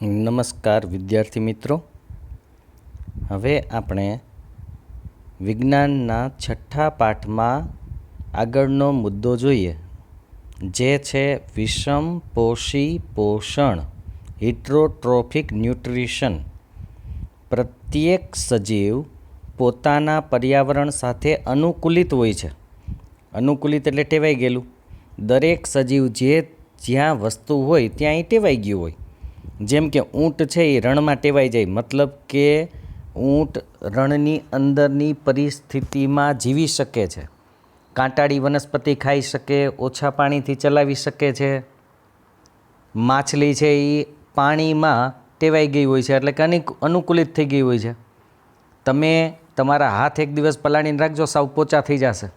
નમસ્કાર વિદ્યાર્થી મિત્રો, હવે આપણે વિજ્ઞાનના છઠ્ઠા પાઠમાં આગળનો મુદ્દો જોઈએ, જે છે વિષમ પોષી પોષણ હિટ્રોટ્રોફિક ન્યુટ્રિશન. પ્રત્યેક સજીવ પોતાના પર્યાવરણ સાથે અનુકૂલિત હોય છે. અનુકૂલિત એટલે ટેવાઈ ગયેલું. દરેક સજીવ જ્યાં વસ્તુ હોય ત્યાં એ ટેવાઈ ગયું હોય. જેમ કે ઊંટ છે એ રણમાં ટેવાઈ જાય, મતલબ કે ઊંટ રણની અંદરની પરિસ્થિતિમાં જીવી શકે છે. કાંટાળી વનસ્પતિ ખાઈ શકે, ઓછા પાણીથી ચલાવી શકે છે. માછલી છે એ પાણીમાં ટેવાઈ ગઈ હોય છે, એટલે કે અનુકૂલિત થઈ ગઈ હોય છે. તમે તમારા હાથ એક દિવસ પલાળીને રાખજો, સાવ પોચા થઈ જશે.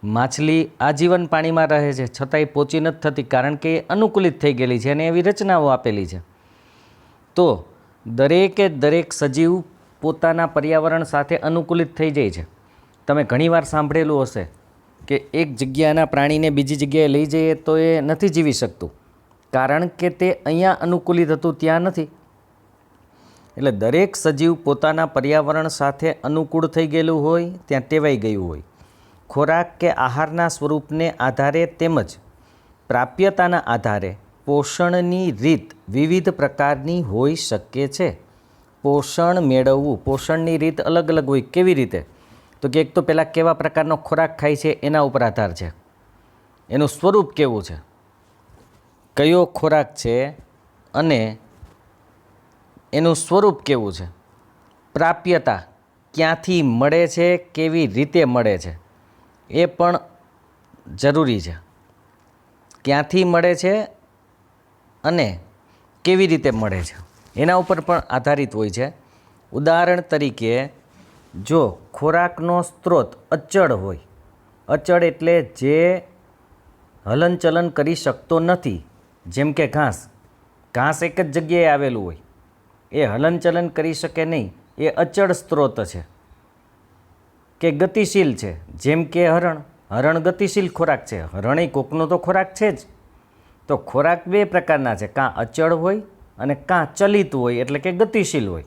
માછલી આજીવન પાણીમાં રહે છે, છતાંય પોચી નથી થતી, કારણ કે એ અનુકૂલિત થઈ ગયેલી છે અને એવી રચનાઓ આપેલી છે. તો દરેકે દરેક સજીવ પોતાના પર્યાવરણ સાથે અનુકૂલિત થઈ જાય છે. તમે ઘણીવાર સાંભળેલું હશે કે એક જગ્યાના પ્રાણીને બીજી જગ્યાએ લઈ જઈએ તો એ નથી જીવી શકતું, કારણ કે તે અહીંયા અનુકૂલિત હતું, ત્યાં નથી. એટલે દરેક સજીવ પોતાના પર્યાવરણ સાથે અનુકૂળ થઈ ગયેલું હોય, ત્યાં ટેવાઈ ગયું હોય. ખોરાક કે આહારના સ્વરૂપને આધારે તેમજ પ્રાપ્યતાના આધારે પોષણની રીત વિવિધ પ્રકારની હોઈ શકે છે. પોષણ મેળવવું, પોષણની રીત અલગ અલગ હોય. કેવી રીતે? તો કે એક તો પહેલાં કેવા પ્રકારનો ખોરાક ખાય છે એના ઉપર આધાર છે. એનું સ્વરૂપ કેવું છે, કયો ખોરાક છે અને એનું સ્વરૂપ કેવું છે. પ્રાપ્યતા, ક્યાંથી મળે છે, કેવી રીતે મળે છે, એ પણ જરૂરી છે. ક્યાંથી મળે છે અને કેવી રીતે મળે છે એના ઉપર પણ આધારિત હોય છે. ઉદાહરણ તરીકે, જો ખોરાકનો સ્ત્રોત અચળ હોય, અચળ એટલે જે હલનચલન કરી શકતો નથી, જેમ કે ઘાસ. ઘાસ એક જ જગ્યાએ આવેલું હોય, એ હલનચલન કરી શકે નહીં, એ અચળ સ્ત્રોત છે. કે ગતિશીલ છે, જેમ કે હરણ. હરણ ગતિશીલ ખોરાક છે. હરણે કોકનો તો ખોરાક છે જ. તો ખોરાક બે પ્રકારના છે, કાં અચળ હોય અને કાં ચલિત હોય, એટલે કે ગતિશીલ હોય.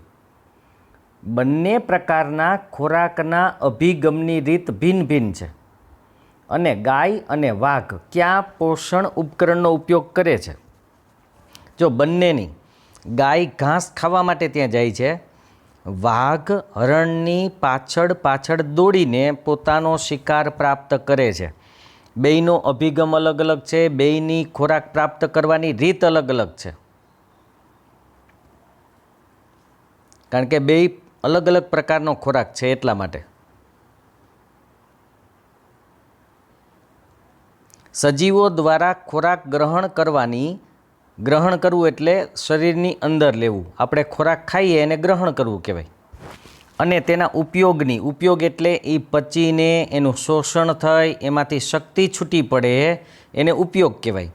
બંને પ્રકારના ખોરાકના અભિગમની રીત ભિન્ન ભિન્ન છે. અને ગાય અને વાઘ ક્યાં પોષણ ઉપકરણનો ઉપયોગ કરે છે? જો બંનેની, ગાય ઘાસ ખાવા માટે ત્યાં જાય છે, વાઘ હરણની પાછળ દોડીને પોતાનો શિકાર પ્રાપ્ત કરે છે. બેયનો અભિગમ અલગ અલગ છે, બેયની ખોરાક પ્રાપ્ત કરવાની રીત અલગ અલગ છે, કારણ કે બેય અલગ અલગ પ્રકારનો ખોરાક છે. એટલા માટે સજીવો દ્વારા ખોરાક ગ્રહણ કરવું એટલે શરીરની અંદર લેવું. આપણે ખોરાક ખાઈએ એને ગ્રહણ કરવું કહેવાય. અને તેના ઉપયોગ એટલે એ પચીને એનું શોષણ થઈ એમાંથી શક્તિ છૂટી પડે એને ઉપયોગ કહેવાય.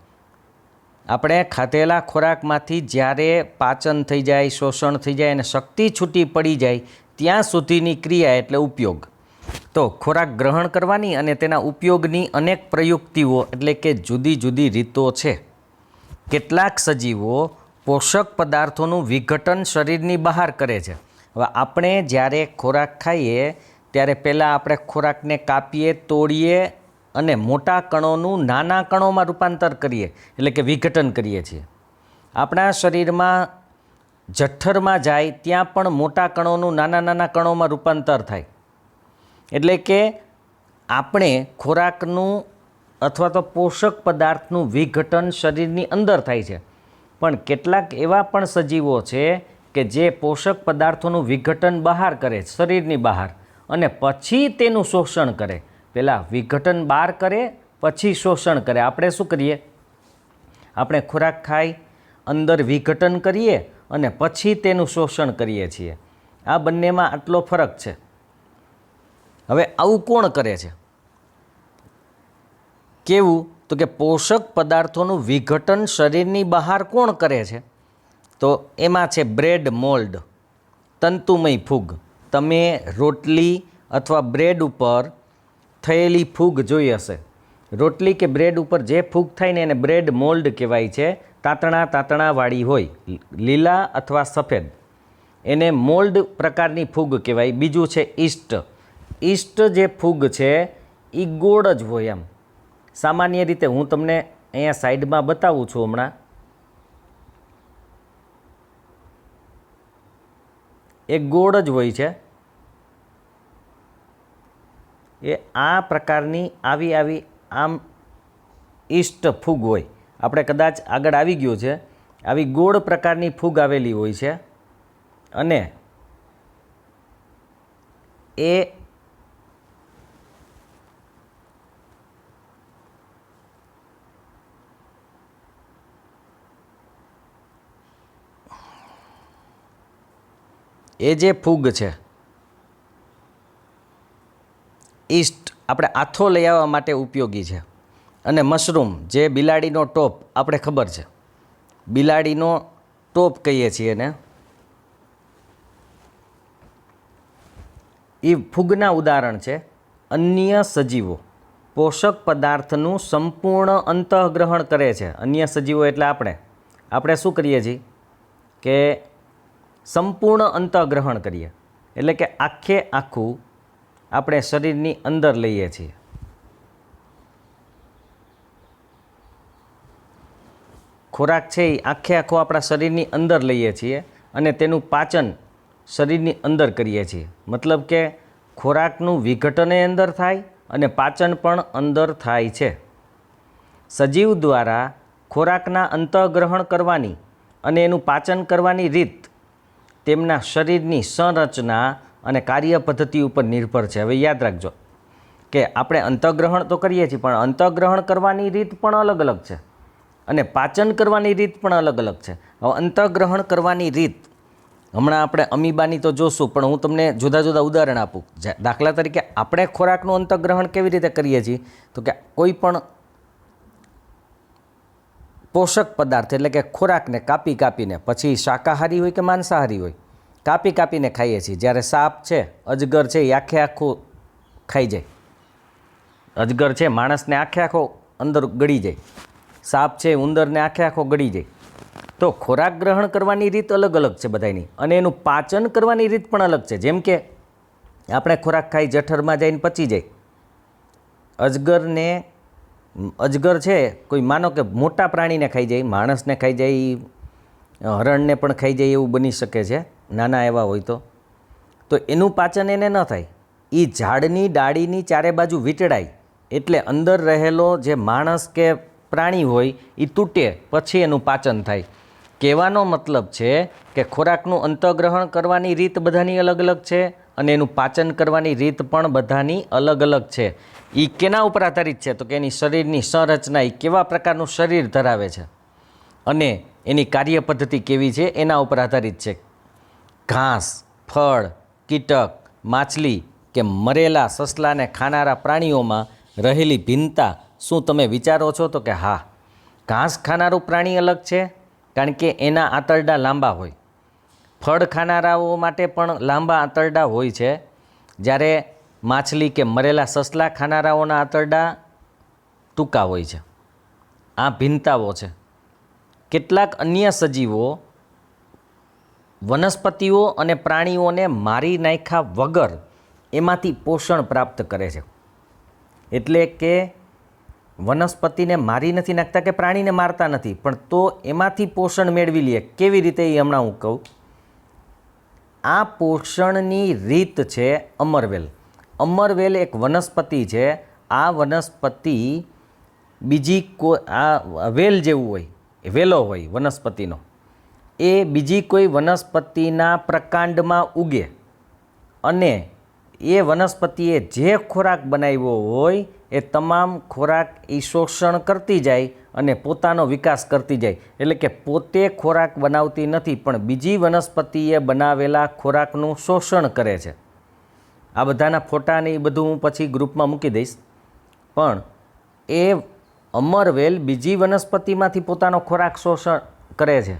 આપણે ખાધેલા ખોરાકમાંથી જ્યારે પાચન થઈ જાય, શોષણ થઈ જાય અને શક્તિ છૂટી પડી જાય ત્યાં સુધીની ક્રિયા એટલે ઉપયોગ. તો ખોરાક ગ્રહણ કરવાની અને તેના ઉપયોગની અનેક પ્રયુક્તિઓ એટલે કે જુદી જુદી રીતો છે. કેટલાક સજીવો પોષક પદાર્થોનું વિઘટન શરીરની બહાર કરે છે. હવે આપણે જ્યારે ખોરાક ખાઈએ ત્યારે પહેલાં આપણે ખોરાકને કાપીએ, તોડીએ અને મોટા કણોનું નાના કણોમાં રૂપાંતર કરીએ, એટલે કે વિઘટન કરીએ છીએ. આપણા શરીરમાં જઠ્ઠરમાં જાય ત્યાં પણ મોટા કણોનું નાના કણોમાં રૂપાંતર થાય. એટલે કે આપણે ખોરાકનું અથવા તો પોષક પદાર્થનું વિઘટન શરીરની અંદર થાય છે. પણ કેટલાક એવા પણ સજીવો છે કે જે પોષક પદાર્થોનું વિઘટન બહાર કરે, શરીરની બહાર, અને પછી તેનું શોષણ કરે. પહેલાં વિઘટન બહાર કરે, પછી શોષણ કરે. આપણે શું કરીએ? આપણે ખોરાક ખાઈ, અંદર વિઘટન કરીએ અને પછી તેનું શોષણ કરીએ છીએ. આ બંનેમાં આટલો ફરક છે. હવે આવું કોણ કરે છે? કેવું? તો કે પોષક પદાર્થોનું વિઘટન શરીરની બહાર કોણ કરે છે? તો એમાં છે બ્રેડ મોલ્ડ, તંતુમય ફૂગ. તમે રોટલી અથવા બ્રેડ ઉપર થયેલી ફૂગ જોઈ હશે. રોટલી કે બ્રેડ ઉપર જે ફૂગ થાય ને એને બ્રેડ મોલ્ડ કહેવાય છે. તાતણા તાતણાવાળી હોય, લીલા અથવા સફેદ, એને મોલ્ડ પ્રકારની ફૂગ કહેવાય. બીજું છે ઈસ્ટ. ઈસ્ટ જે ફૂગ છે એ ગોળ જ હોય. એમ સામાન્ય રીતે હું તમને અહીંયા સાઈડમાં બતાવું છું હમણાં. એ ગોળ જ હોય છે. એ આ પ્રકારની આવી આમ ઈસ્ટ ફૂગ હોય. આપણે કદાચ આગળ આવી ગયું છે. આવી ગોળ પ્રકારની ફૂગ આવેલી હોય છે અને એ જે ફૂગ છે ઈસ્ટ આપણે આથો લઈ આવવા માટે ઉપયોગી છે. અને મશરૂમ જે બિલાડીનો ટોપ, આપણે ખબર છે બિલાડીનો ટોપ કહીએ છીએ એને, એ ફૂગના ઉદાહરણ છે. અન્ય સજીવો પોષક પદાર્થનું સંપૂર્ણ અંતઃગ્રહણ કરે છે. અન્ય સજીવો એટલે આપણે શું કરીએ છીએ કે સંપૂર્ણ અંતઃગ્રહણ કરીએ, એટલે કે આખે આખું આપણે શરીરની અંદર લઈએ છીએ. ખોરાક છે એ આખે આખો આપણા શરીરની અંદર લઈએ છીએ અને તેનું પાચન શરીરની અંદર કરીએ છીએ. મતલબ કે ખોરાકનું વિઘટન અંદર થાય અને પાચન પણ અંદર થાય છે. સજીવ દ્વારા ખોરાકના અંતઃગ્રહણ કરવાની અને એનું પાચન કરવાની રીત તેમના શરીરની સંરચના અને કાર્ય પદ્ધતિ ઉપર નિર્ભર છે. હવે યાદ રાખજો કે આપણે અંતઃગ્રહણ તો કરીએ છીએ, પણ અંતઃગ્રહણ કરવાની રીત પણ અલગ અલગ છે અને પાચન કરવાની રીત પણ અલગ અલગ છે. હવે અંતઃગ્રહણ કરવાની રીત હમણાં આપણે અમીબાની તો જોશું, પણ હું તમને જુદા જુદા ઉદાહરણ આપું. દાખલા તરીકે આપણે ખોરાકનું અંતઃગ્રહણ કેવી રીતે કરીએ છીએ તો કે કોઈ પણ પોષક પદાર્થ એટલે કે ખોરાકને કાપી કાપીને, પછી શાકાહારી હોય કે માંસાહારી હોય, કાપી કાપીને ખાઈએ છીએ. જ્યારે સાપ છે, અજગર છે, એ આખે આખું ખાઈ જાય. અજગર છે માણસને આખે આખો અંદર ગળી જાય. સાપ છે ઉંદરને આખે આખો ગળી જાય. તો ખોરાક ગ્રહણ કરવાની રીત અલગ અલગ છે બધાની, અને એનું પાચન કરવાની રીત પણ અલગ છે. જેમ કે આપણે ખોરાક ખાઈ જઠરમાં જઈને પચી જાય. અજગર છે કોઈ માનો કે મોટા પ્રાણીને ખાઈ જાય, માણસને ખાઈ જાય, હરણને પણ ખાઈ જાય, એવું બની શકે છે નાના એવા હોય તો એનું પાચન એને ન થાય. એ ઝાડની ડાળીની ચારે બાજુ વીંટળાય એટલે અંદર રહેલો જે માણસ કે પ્રાણી હોય એ તૂટે, પછી એનું પાચન થાય. કહેવાનો મતલબ છે કે ખોરાકનું અંતઃગ્રહણ કરવાની રીત બધાની અલગ અલગ છે અને એનું પાચન કરવાની રીત પણ બધાની અલગ અલગ છે. એ કેના ઉપર આધારિત છે તો કે એની શરીરની સંરચના, એ કેવા પ્રકારનું શરીર ધરાવે છે અને એની કાર્ય પદ્ધતિ કેવી છે એના ઉપર આધારિત છે. ઘાસ, ફળ, કીટક, માછલી કે મરેલા સસલાને ખાનારા પ્રાણીઓમાં રહેલી ભિન્નતા શું તમે વિચારો છો? તો કે હા, ઘાસ ખાનારું પ્રાણી અલગ છે કારણ કે એના આંતરડા લાંબા હોય. ફળ ખાનારાઓ માટે પણ લાંબા આંતરડા હોય છે, જ્યારે માછલી કે મરેલા સસલા ખાનારાઓના આંતરડા ટૂંકા હોય છે. આ ભિન્નતાઓ છે. કેટલાક અન્ય સજીવો વનસ્પતિઓ અને પ્રાણીઓને મારી નાખ્યા વગર એમાંથી પોષણ પ્રાપ્ત કરે છે. એટલે કે વનસ્પતિને મારી નથી નાખતા કે પ્રાણીને મારતા નથી, પણ તો એમાંથી પોષણ મેળવી લે. કેવી રીતે એ હમણાં હું કહું. આ પોષણની રીત છે અમરવેલ. અમરવેલ એક વનસ્પતિ છે. આ વનસ્પતિ બીજી આ વેલ જેવું હોય, વેલો હોય વનસ્પતિનો, એ બીજી કોઈ વનસ્પતિના પ્રકાંડમાં ઉગે અને એ વનસ્પતિએ જે ખોરાક બનાવ્યો હોય એ તમામ ખોરાક એ શોષણ કરતી જાય અને પોતાનો વિકાસ કરતી જાય. એટલે કે પોતે ખોરાક બનાવતી નથી, પણ બીજી વનસ્પતિએ બનાવેલા ખોરાકનું શોષણ કરે છે. આ બધાના ફોટા ને એ બધું હું પછી ગ્રુપમાં મૂકી દઈશ. પણ એ અમરવેલ બીજી વનસ્પતિમાંથી પોતાનો ખોરાક શોષણ કરે છે.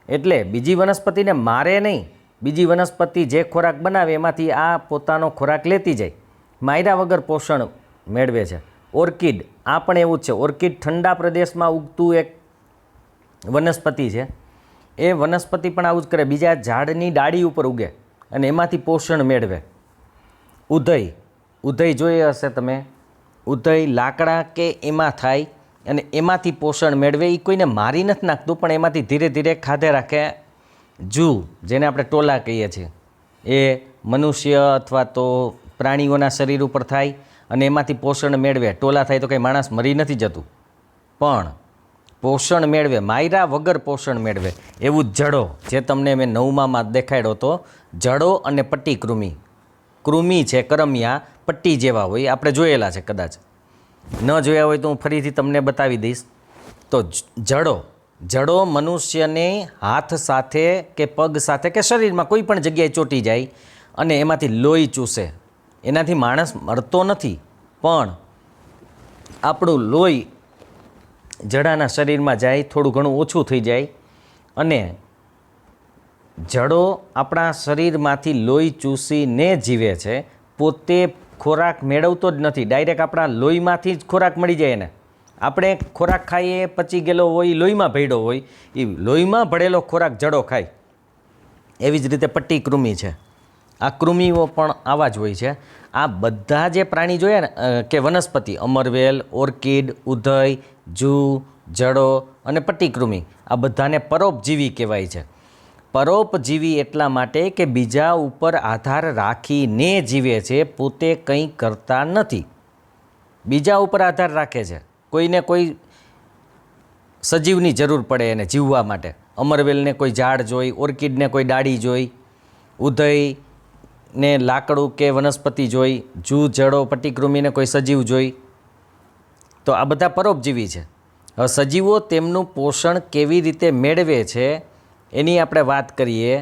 એટલે બીજી વનસ્પતિને મારે નહીં, બીજી વનસ્પતિ જે ખોરાક બનાવે એમાંથી આ પોતાનો ખોરાક લેતી જાય, માર્યા વગર પોષણ મેળવે છે. ઓર્કિડ, આ પણ એવું જ છે. ઓર્કિડ ઠંડા પ્રદેશમાં ઉગતું એક વનસ્પતિ છે એ વનસ્પતિ પણ આવું જ કરે, બીજા ઝાડની ડાળી ઉપર ઉગે અને એમાંથી પોષણ મેળવે. ઉધઈ જોઈએ હશે તમે, ઉધઈ લાકડા કે એમાં થાય અને એમાંથી પોષણ મેળવે. એ કોઈને મારી નથી નાખતું પણ એમાંથી ધીરે ધીરે ખાધે રાખે. જૂ જેને આપણે ટોલા કહીએ છીએ એ મનુષ્ય અથવા તો પ્રાણીઓના શરીર ઉપર થાય અને એમાંથી પોષણ મેળવે. ટોલા થાય તો કંઈ માણસ મરી નથી જતું પણ પોષણ મેળવે, માયરા વગર પોષણ મેળવે. એવું જડો જે તમને મેં 9માં દેખાડ્યો હતો, જડો અને પટ્ટી કૃમિ છે, કરમિયા પટ્ટી જેવા હોય, આપણે જોયેલા છે, કદાચ ન જોયા હોય તો હું ફરીથી તમને બતાવી દઈશ. તો જડો મનુષ્યને હાથ સાથે કે પગ સાથે કે શરીરમાં કોઈ પણ જગ્યાએ ચોંટી જાય અને એમાંથી લોહી ચૂસે. એનાથી માણસ મરતો નથી પણ આપણું લોહી જડાના શરીરમાં જાય, થોડું ઘણું ઓછું થઈ જાય અને જડો આપણા શરીરમાંથી લોહી ચૂસીને જીવે છે. પોતે ખોરાક મેળવતો જ નથી, ડાયરેક્ટ આપણા લોહીમાંથી જ ખોરાક મળી જાય એને. આપણે ખોરાક ખાઈએ, પચી ગયેલો હોય, લોહીમાં ભળ્યો હોય, એ લોહીમાં ભળેલો ખોરાક જડો ખાય. એવી જ રીતે પટ્ટી કૃમિ છે. આ કૃમિઓ પણ આવા જ હોય છે. આ બધા જે પ્રાણી જોયા ને કે વનસ્પતિ, અમરવેલ, ઓર્કિડ, ઉધઈ, જૂ, જડો અને પટ્ટી કૃમિ, આ બધાને પરોપજીવી કહેવાય છે. પરોપજીવી એટલા માટે કે બીજા ઉપર આધાર રાખીને જીવે છે, પોતે કંઈ કરતા નથી. બીજા ઉપર આધાર રાખે છે. કોઈને કોઈ સજીવની જરૂર પડે એને જીવવા માટે. અમરવેલને કોઈ ઝાડ જોઈ, ઓર્કિડને કોઈ ડાળી જોઈ, ઉધઈને લાકડું કે વનસ્પતિ જોઈ, જૂ, જડો, પટ્ટીકૃમિને કોઈ સજીવ જોઈ. તો આ બધા પરોપજીવી છે. હવે સજીવો તેમનું પોષણ કેવી રીતે મેળવે છે એની આપણે વાત કરીએ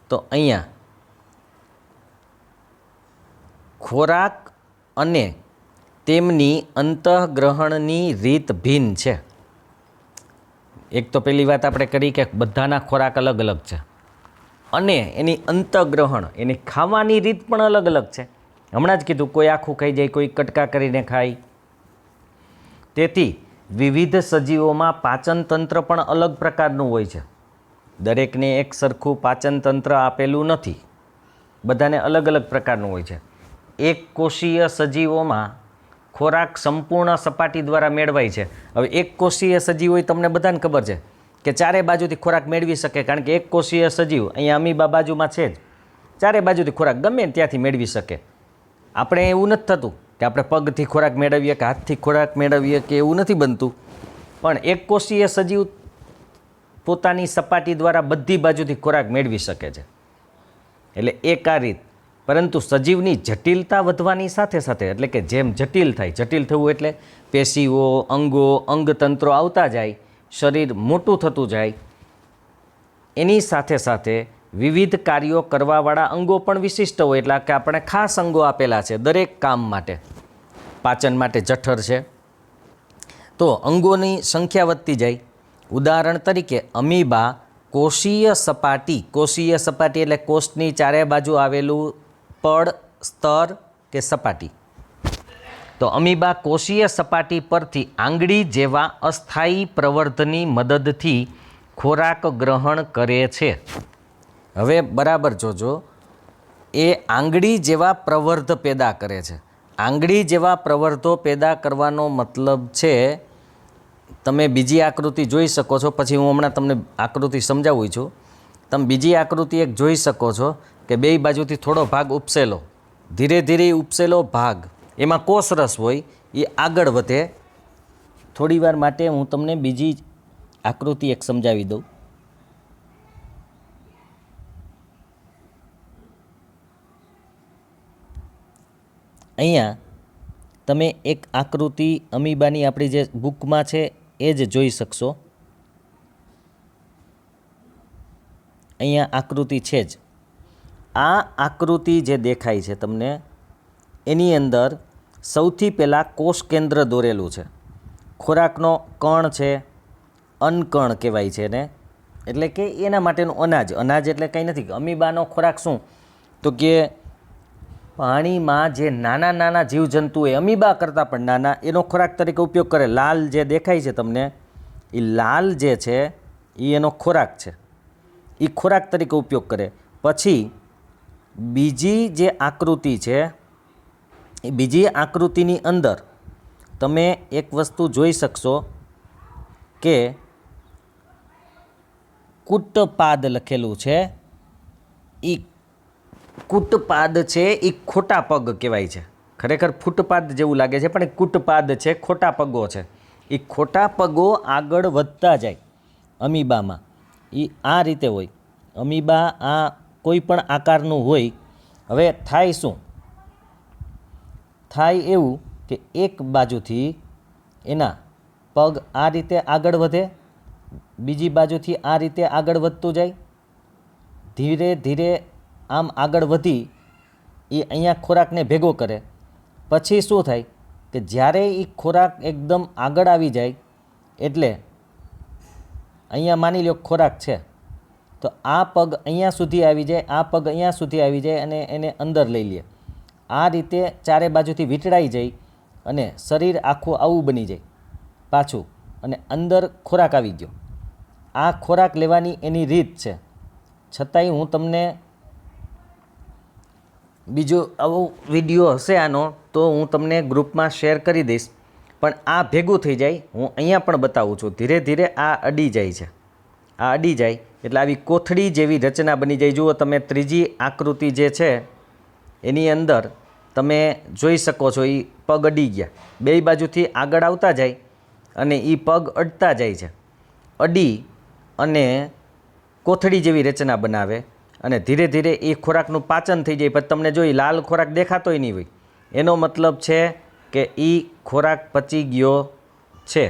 તો અહીંયા ખોરાક અને તેમની અંતઃગ્રહણની રીત ભિન્ન છે. એક તો પહેલી વાત આપણે કરી કે બધાના ખોરાક અલગ અલગ છે અને એની અંતઃગ્રહણ, એની ખાવાની રીત પણ અલગ અલગ છે. હમણાં જ કીધું, કોઈ આખું ખાઈ જાય, કોઈ કટકા કરીને ખાય. તેથી વિવિધ સજીવોમાં પાચન તંત્ર પણ અલગ પ્રકારનું હોય છે. દરેકને એક સરખું પાચન તંત્ર આપેલું નથી, બધાને અલગ અલગ પ્રકારનું હોય છે. એક કોષીય સજીવોમાં ખોરાક સંપૂર્ણ સપાટી દ્વારા મેળવાય છે. હવે એક કોષીય સજીવ હોય, તમને બધાને ખબર છે કે ચારે બાજુથી ખોરાક મેળવી શકે, કારણ કે એક કોષીય સજીવ અહીંયા અમીબા બાજુમાં છે જ, ચારે બાજુથી ખોરાક ગમે ત્યાંથી મેળવી શકે. આપણે એવું નથી થતું કે આપણે પગથી ખોરાક મેળવીએ કે હાથથી ખોરાક મેળવીએ કે એવું નથી બનતું. પણ એક કોષીય સજીવ પોતાની સપાટી દ્વારા બધી બાજુથી ખોરાક મેળવી શકે છે. એટલે એક આ રીત. પરંતુ સજીવની જટિલતા વધવાની સાથે સાથે, એટલે કે જેમ જટિલ થાય, જટિલ થવું એટલે પેશીઓ, અંગો, અંગતંત્રો આવતા જાય, શરીર મોટું થતું જાય, એની સાથે સાથે વિવિધ કાર્યો કરવાવાળા અંગો પણ વિશિષ્ટ હોય. એટલે કે આપણે ખાસ અંગો આપેલા છે દરેક કામ માટે. પાચન માટે જઠર છે, તો અંગોની સંખ્યા વધતી જાય. ઉદાહરણ તરીકે અમીબા કોષીય સપાટી એટલે કોષની ચારે બાજુ આવેલું પડ, સ્તર કે સપાટી. તો અમીબા કોષીય સપાટી પરથી આંગળી જેવા અસ્થાયી પ્રવર્ધની મદદથી ખોરાક ગ્રહણ કરે છે. હવે બરાબર જોજો, એ આંગળી જેવા પ્રવર્ધ પેદા કરે છે. આંગળી જેવા પ્રવર્ધો પેદા કરવાનો મતલબ છે, તમે બીજી આકૃતિ જોઈ શકો છો, પછી હું હમણાં તમને આકૃતિ સમજાવું છું. તમે બીજી આકૃતિ એક જોઈ શકો છો કે બે બાજુથી થોડો ભાગ ઉપસેલો, ધીરે ધીરે ઉપસેલો ભાગ, એમાં કોષરસ હોય, એ આગળ વધે. થોડી વાર માટે હું તમને બીજી આકૃતિ એક સમજાવી દઉં. અહીંયા તમે એક આકૃતિ અમીબાની આપણી જે બુકમાં છે એ જ જોઈ શકશો. અહીંયા આકૃતિ છે જ. આ આકૃતિ જે દેખાય છે તમને, એની અંદર સૌથી પહેલાં કોષ કેન્દ્ર દોરેલું છે. ખોરાકનો કણ છે, અન્નકણ કહેવાય છે એને, એટલે કે એના માટેનું અનાજ એટલે કંઈ નથી. અમીબાનો ખોરાક શું, તો કે પાણીમાં જે નાના નાના જીવજંતુ હોય, અમીબા કરતાં પણ નાના, એનો ખોરાક તરીકે ઉપયોગ કરે. લાલ જે દેખાય છે તમને, એ લાલ જે છે એ એનો ખોરાક છે, એ ખોરાક તરીકે ઉપયોગ કરે. પછી બીજી જે આકૃતિ છે એ બીજી આકૃતિની અંદર તમે એક વસ્તુ જોઈ શકશો કે કૂટપાદ લખેલું છે. એ કૂટપાદ છે એ ખોટા પગ કહેવાય છે. ખરેખર ફૂટપાદ જેવું લાગે છે પણ એ કૂટપાદ છે, ખોટા પગો છે. એ ખોટા પગો આગળ વધતા જાય અમીબામાં. એ આ રીતે હોય. અમીબા આ કોઈ પણ આકારનું હોય. હવે થાય શું? થાય એવું કે એક બાજુથી એના પગ આ રીતે આગળ વધે, બીજી બાજુથી આ રીતે આગળ વધતું જાય, ધીરે ધીરે આમ આગળ વધી એ અહીંયા ખોરાકને ભેગો કરે. પછી શું થાય કે જ્યારે એ ખોરાક એકદમ આગળ આવી જાય એટલે અહીંયા માની લો ખોરાક છે તો આ પગ અહીંયા સુધી આવી જાય, આ પગ અહીંયા સુધી આવી જાય અને એને અંદર લઈ લે. આ રીતે ચારે બાજુથી વીંટળાઈ જાય અને શરીર આખું આવું બની જાય પાછું, અને અંદર ખોરાક આવી ગયો. આ ખોરાક લેવાની એની રીત છે. છતાંય હું તમને બીજો આવો વિડીયો હશે આનો તો હું તમને ગ્રુપમાં શેર કરી દઈશ. પણ આ ભેગું થઈ જાય, હું અહીંયા પણ બતાવું છું. ધીરે ધીરે આ અડી જાય છે. આ અડી જાય એટલે આવી કોથળી જેવી રચના બની જાય. જુઓ તમે ત્રીજી આકૃતિ જે છે એની અંદર તમે જોઈ શકો છો એ પગ અડી ગયા. બે બાજુથી આગળ આવતા જાય અને એ પગ અડતા જાય છે. અડી અને કોથળી જેવી રચના બનાવે અને ધીરે ધીરે એ ખોરાકનું પાચન થઈ જાય. પછી તમને જોઈ લાલ ખોરાક દેખાતોય નહીં હોય, એનો મતલબ છે કે એ ખોરાક પચી ગયો છે.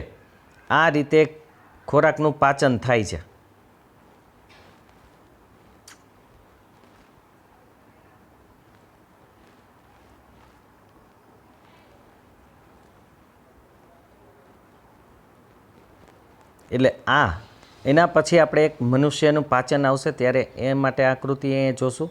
આ રીતે ખોરાકનું પાચન થાય છે. એટલે આ એના પછી આપણે એક મનુષ્યનું પાચન આવશે ત્યારે એ માટે આકૃતિ એ જોશું.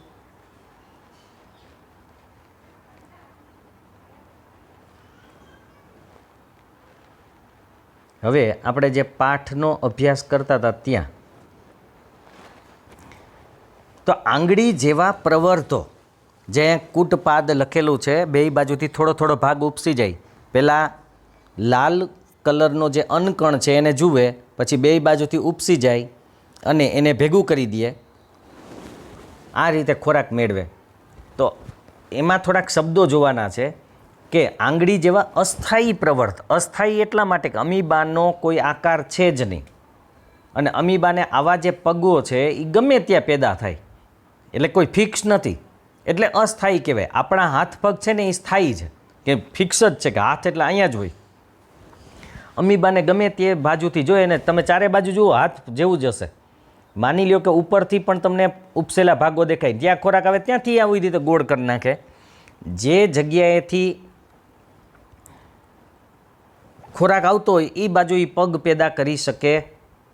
હવે આપણે જે પાઠનો અભ્યાસ કરતા હતા ત્યાં તો આંગળી જેવા પ્રવર્ધો જે કૂટપાદ લખેલું છે, બે બાજુથી થોડો થોડો ભાગ ઉપસી જાય. પહેલાં લાલ કલરનો જે અનકણ છે એને જુએ, પછી બે બાજુથી ઉપસી જાય અને એને ભેગું કરી દે. આ રીતે ખોરાક મેળવે. તો એમાં થોડાક શબ્દો જોવાના છે કે આંગળી જેવા અસ્થાયી પ્રવર્ત. અસ્થાયી એટલા માટે કે અમીબાનો કોઈ આકાર છે જ નહીં અને અમીબાને આવા જે પગો છે એ ગમે ત્યાં પેદા થાય, એટલે કોઈ ફિક્સ નથી, એટલે અસ્થાયી કહેવાય. આપણા હાથ પગ છે ને એ સ્થાયી છે, કે ફિક્સ જ છે કે હાથ એટલે અહીંયા જ હોય. અમીબાને ગમે તે બાજુથી જોઈએ ને તમે ચારે બાજુ જુઓ હાથ જેવું જ હશે. માની લ્યો કે ઉપરથી પણ તમને ઉપસેલા ભાગો દેખાય, જ્યાં ખોરાક આવે ત્યાંથી આવી રીતે ગોળ કરી નાખે. જે જગ્યાએથી ખોરાક આવતો હોય એ બાજુ એ પગ પેદા કરી શકે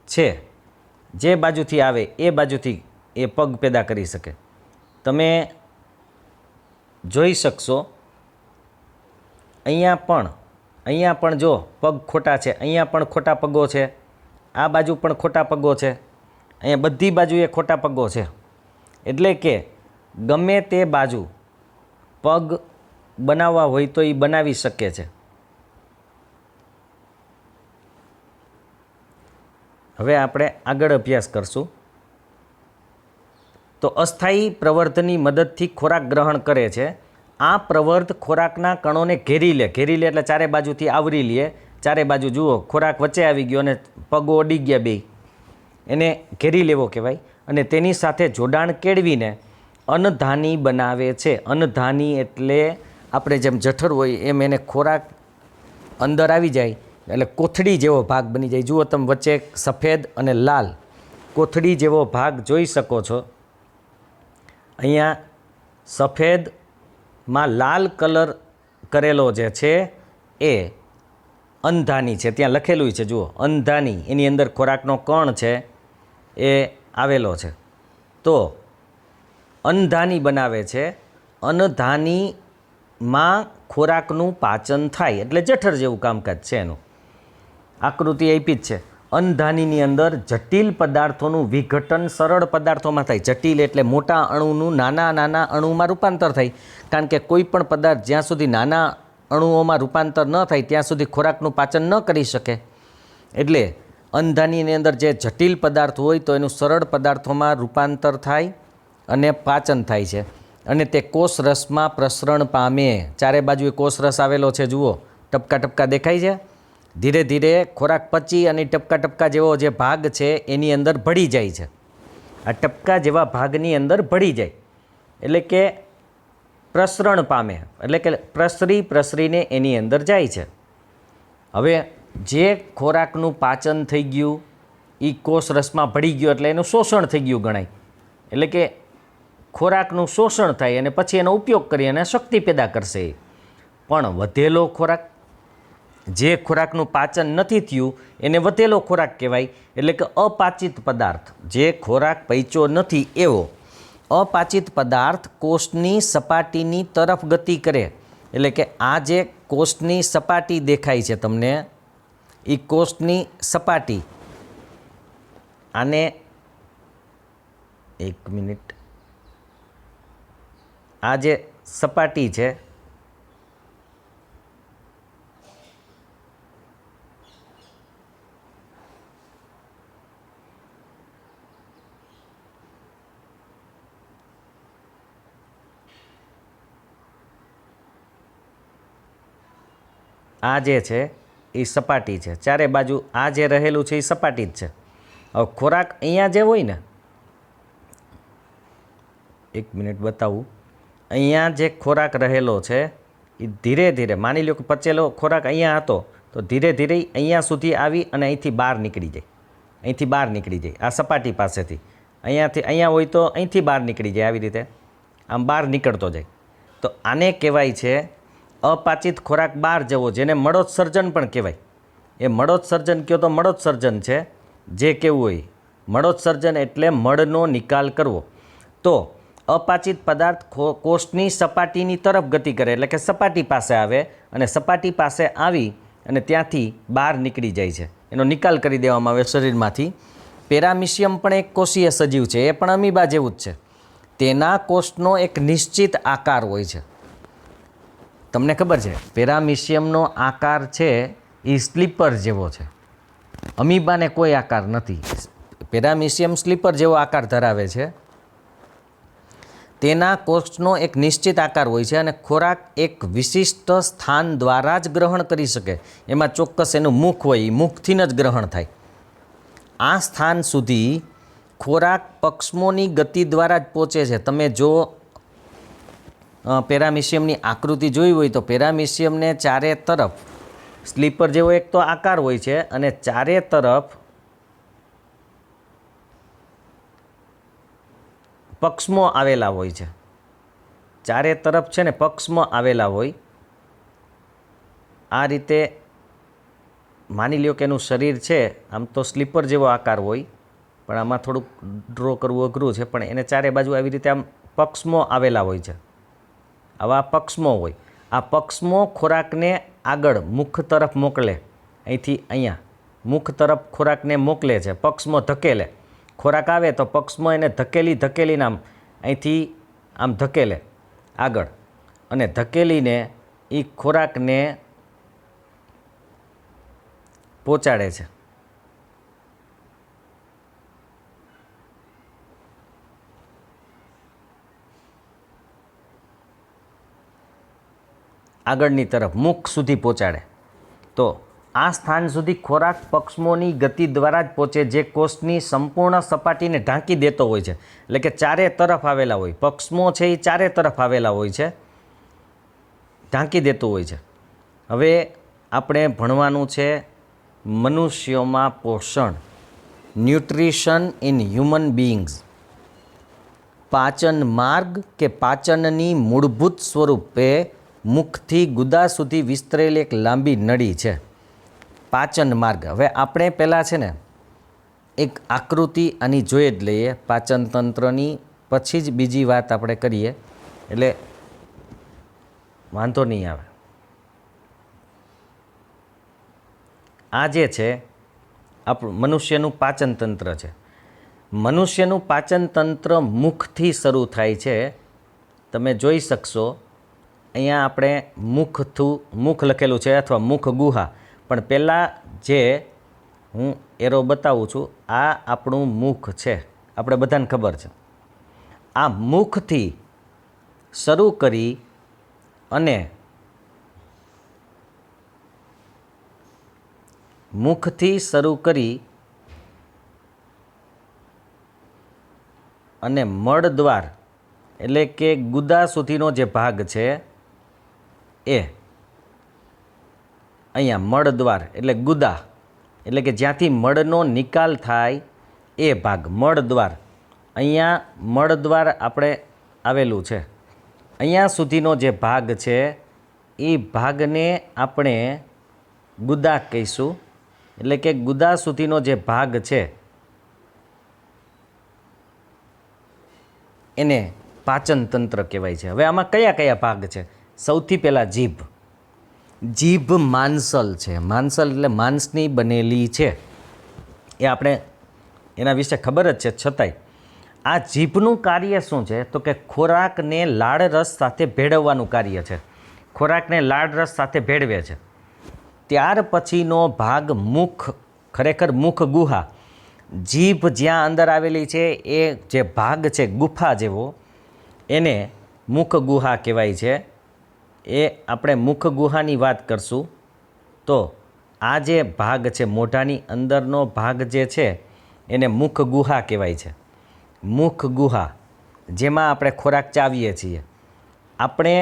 છે. જે બાજુથી આવે એ બાજુથી એ પગ પેદા કરી શકે. તમે જોઈ શકશો અહીંયા પણ જો પગ ખોટા છે, અહીંયા પણ ખોટા પગો છે, આ બાજુ પણ ખોટા પગો છે, અહીંયા બધી બાજુએ ખોટા પગો છે. એટલે કે ગમે તે બાજુ પગ બનાવવા હોય તો એ બનાવી શકે છે. હવે આપણે આગળ અભ્યાસ કરશું. તો અસ્થાયી પ્રવર્ધની મદદથી ખોરાક ગ્રહણ કરે છે. આ પ્રવર્ધ ખોરાકના કણોને ઘેરી લે એટલે ચારે બાજુથી આવરી લે. ચારે બાજુ જુઓ ખોરાક વચ્ચે આવી ગયો અને પગો અડી ગયા બે, એને ઘેરી લેવો કહેવાય. અને તેની સાથે જોડાણ કેળવીને અન્નધાની બનાવે છે. અન્નધાની એટલે આપણે જેમ જઠર હોય એમ એને ખોરાક અંદર આવી જાય એટલે કોથળી જેવો ભાગ બની જાય. જુઓ તમે વચ્ચે સફેદ અને લાલ કોથળી જેવો ભાગ જોઈ શકો છો. અહીંયા સફેદમાં લાલ કલર કરેલો જે છે એ અન્નધાની છે, ત્યાં લખેલું છે જુઓ અન્નધાની, એની અંદર ખોરાકનો કણ છે એ આવેલો છે. તો અન્નધાની બનાવે છે. અન્નધાનીમાં ખોરાકનું પાચન થાય એટલે જઠર જેવું કામકાજ છે એનું. આકૃતિ આપી જ છે. અન્નધાનીની અંદર જટિલ પદાર્થોનું વિઘટન સરળ પદાર્થોમાં થાય. જટિલ એટલે મોટા અણુનું નાના નાના અણુમાં રૂપાંતર થાય. કારણ કે કોઈ પણ પદાર્થ જ્યાં સુધી નાના અણુઓમાં રૂપાંતર ન થાય ત્યાં સુધી ખોરાકનું પાચન ન કરી શકે. એટલે અન્નધાનીની અંદર જે જટિલ પદાર્થ હોય તો એનું સરળ પદાર્થોમાં રૂપાંતર થાય અને પાચન થાય છે. અને તે કોષરસમાં પ્રસરણ પામે. ચારે બાજુએ કોષરસ આવેલો છે, જુઓ ટપકા ટપકા દેખાય છે. ધીરે ધીરે ખોરાક પચી અને ટપકા ટપકા જેવો જે ભાગ છે એની અંદર ભળી જાય છે. આ ટપકા જેવા ભાગની અંદર ભળી જાય એટલે કે પ્રસરણ પામે, એટલે કે પ્રસરીને એની અંદર જાય છે. હવે જે ખોરાકનું પાચન થઈ ગયું એ કોષરસમાં ભળી ગયું એટલે એનું શોષણ થઈ ગયું ગણાય. એટલે કે ખોરાકનું શોષણ થાય અને પછી એનો ઉપયોગ કરી અને શક્તિ પેદા કરશે. પણ વધેલો ખોરાક, જે ખોરાકનું પાચન નથી થયું એને વધેલો ખોરાક કહેવાય. એટલે કે અપાચિત પદાર્થ, જે ખોરાક પચ્યો નથી એવો અપાચિત પદાર્થ કોષની સપાટીની તરફ ગતિ કરે. એટલે કે આ જે કોષની સપાટી દેખાય છે તમને, એ કોષની સપાટી, આને એક મિનિટ, આ જે સપાટી છે આ જે છે એ સપાટી છે. ચારે બાજુ આ જે રહેલું છે એ સપાટી જ છે. હવે ખોરાક અહીંયા જે હોય ને, એક મિનિટ બતાવું, અહીંયા જે ખોરાક રહેલો છે એ ધીરે ધીરે, માની લો કે પચેલો ખોરાક અહીંયા હતો તો ધીરે ધીરે અહીંયા સુધી આવી અને અહીંથી બહાર નીકળી જાય. અહીંથી બહાર નીકળી જાય આ સપાટી પાસેથી. અહીંયાથી અહીંયા હોય તો અહીંથી બહાર નીકળી જાય, આવી રીતે આમ બહાર નીકળતો જાય. તો આને કહેવાય છે અપાચિત ખોરાક બહાર જવો, જેને મળોત્સર્જન પણ કહેવાય. એ મળોત્સર્જન કહો તો મળોત્સર્જન છે જે કેવું હોય, મળોત્સર્જન એટલે મળનો નિકાલ કરવો. તો અપાચિત પદાર્થ કોષની સપાટીની તરફ ગતિ કરે, એટલે કે સપાટી પાસે આવે અને સપાટી પાસે આવી અને ત્યાંથી બહાર નીકળી જાય છે, એનો નિકાલ કરી દેવામાં આવે શરીરમાંથી. પેરામિશિયમ પણ એક કોષીય સજીવ છે, એ પણ અમીબા જેવું જ છે. તેના કોષનો એક નિશ્ચિત આકાર હોય છે. તમને ખબર છે પેરામિશિયમનો આકાર છે એ સ્લીપર જેવો છે. અમીબાને કોઈ આકાર નથી. પેરામિશિયમ સ્લીપર જેવો આકાર ધરાવે છે. તેના કોષનો એક નિશ્ચિત આકાર હોય છે અને ખોરાક એક વિશિષ્ટ સ્થાન દ્વારા જ ગ્રહણ કરી શકે. એમાં ચોક્કસ એનું મુખ હોય, એ મુખથી જ ગ્રહણ થાય. આ સ્થાન સુધી ખોરાક પક્ષમોની ગતિ દ્વારા જ પહોંચે છે. તમે જો પેરામિશિયમની આકૃતિ જોઈ હોય તો પેરામિશિયમને ચારે તરફ સ્લીપર જેવો એક તો આકાર હોય છે અને ચારે તરફ પક્ષમો આવેલા હોય છે. ચારે તરફ છે ને પક્ષમો આવેલા હોય. આ રીતે માની લ્યો કે એનું શરીર છે, આમ તો સ્લીપર જેવો આકાર હોય, પણ આમાં થોડુંક ડ્રો કરવું અઘરું છે, પણ એને ચારે બાજુ આવી રીતે આમ પક્ષમો આવેલા હોય છે. આવા પક્ષમો હોય. આ પક્ષમો ખોરાકને આગળ મુખ તરફ મોકલે. અહીંથી અહીંયા મુખ તરફ ખોરાકને મોકલે છે. પક્ષમો ધકેલે. ખોરાક આવે તો પક્ષમો એને ધકેલીને આમ અહીંથી આમ ધકેલે આગળ, અને ધકેલીને એ ખોરાકને પહોંચાડે છે. આગળની તરફ મુખ સુધી પહોંચાડે. તો આ સ્થાન સુધી ખોરાક પક્ષમોની ગતિ દ્વારા જ પહોંચે, જે કોષની સંપૂર્ણ સપાટીને ઢાંકી દેતો હોય છે. એટલે કે ચારે તરફ આવેલા હોય પક્ષમો છે, એ ચારે તરફ આવેલા હોય છે, ઢાંકી દેતું હોય છે. હવે આપણે ભણવાનું છે મનુષ્યોમાં પોષણ, ન્યુટ્રિશન ઇન હ્યુમન બીઇંગ્સ. પાચન માર્ગ કે પાચનની મૂળભૂત સ્વરૂપે મુખથી ગુદા સુધી વિસ્તરેલી એક લાંબી નળી છે, પાચન માર્ગ. હવે આપણે પહેલાં છે ને એક આકૃતિ આની જોઈ જ લઈએ પાચન તંત્રની, પછી જ બીજી વાત આપણે કરીએ એટલે વાંધો નહીં આવે. આ જે છે આપણું મનુષ્યનું પાચન તંત્ર છે. મનુષ્યનું પાચન તંત્ર મુખથી શરૂ થાય છે. તમે જોઈ શકશો અહીંયા આપણે મુખ લખેલું છે અથવા મુખ ગુહા, પણ પહેલાં જે હું એરો બતાવું છું આ આપણું મુખ છે, આપણે બધાને ખબર છે. આ મુખથી શરૂ કરી અને મળદ્વાર એટલે કે ગુદા સુધીનો જે ભાગ છે એ અહીંયા મળદ્વાર એટલે ગુદા એટલે કે જ્યાંથી મળનો નિકાલ થાય એ ભાગ મળદ્વાર. અહીંયા મળદ્વાર આપણે આવેલું છે. અહીંયા સુધીનો જે ભાગ છે એ ભાગને આપણે ગુદા કહીશું. એટલે કે ગુદા સુધીનો જે ભાગ છે એને પાચન તંત્ર કહેવાય છે. હવે આમાં કયા કયા ભાગ છે? સૌથી પહેલાં જીભ. જીભ માંસલ છે. માંસલ એટલે માંસની બનેલી છે. એ આપણે એના વિશે ખબર જ છે, છતાંય આ જીભનું કાર્ય શું છે? તો કે ખોરાકને લાળ રસ સાથે ભેળવવાનું કાર્ય છે. ખોરાકને લાળ રસ સાથે ભેળવે છે. ત્યાર પછીનો ભાગ મુખ, ખરેખર મુખ ગુહા. જીભ જ્યાં અંદર આવેલી છે એ જે ભાગ છે ગુફા જેવો, એને મુખ ગુહા કહેવાય છે. એ આપણે મુખ ગુહાની વાત કરશું તો આ જે ભાગ છે મોઢાની અંદરનો ભાગ જે છે એને મુખ ગુહા કહેવાય છે. મુખ ગુહા જેમાં આપણે ખોરાક ચાવીએ છીએ. આપણે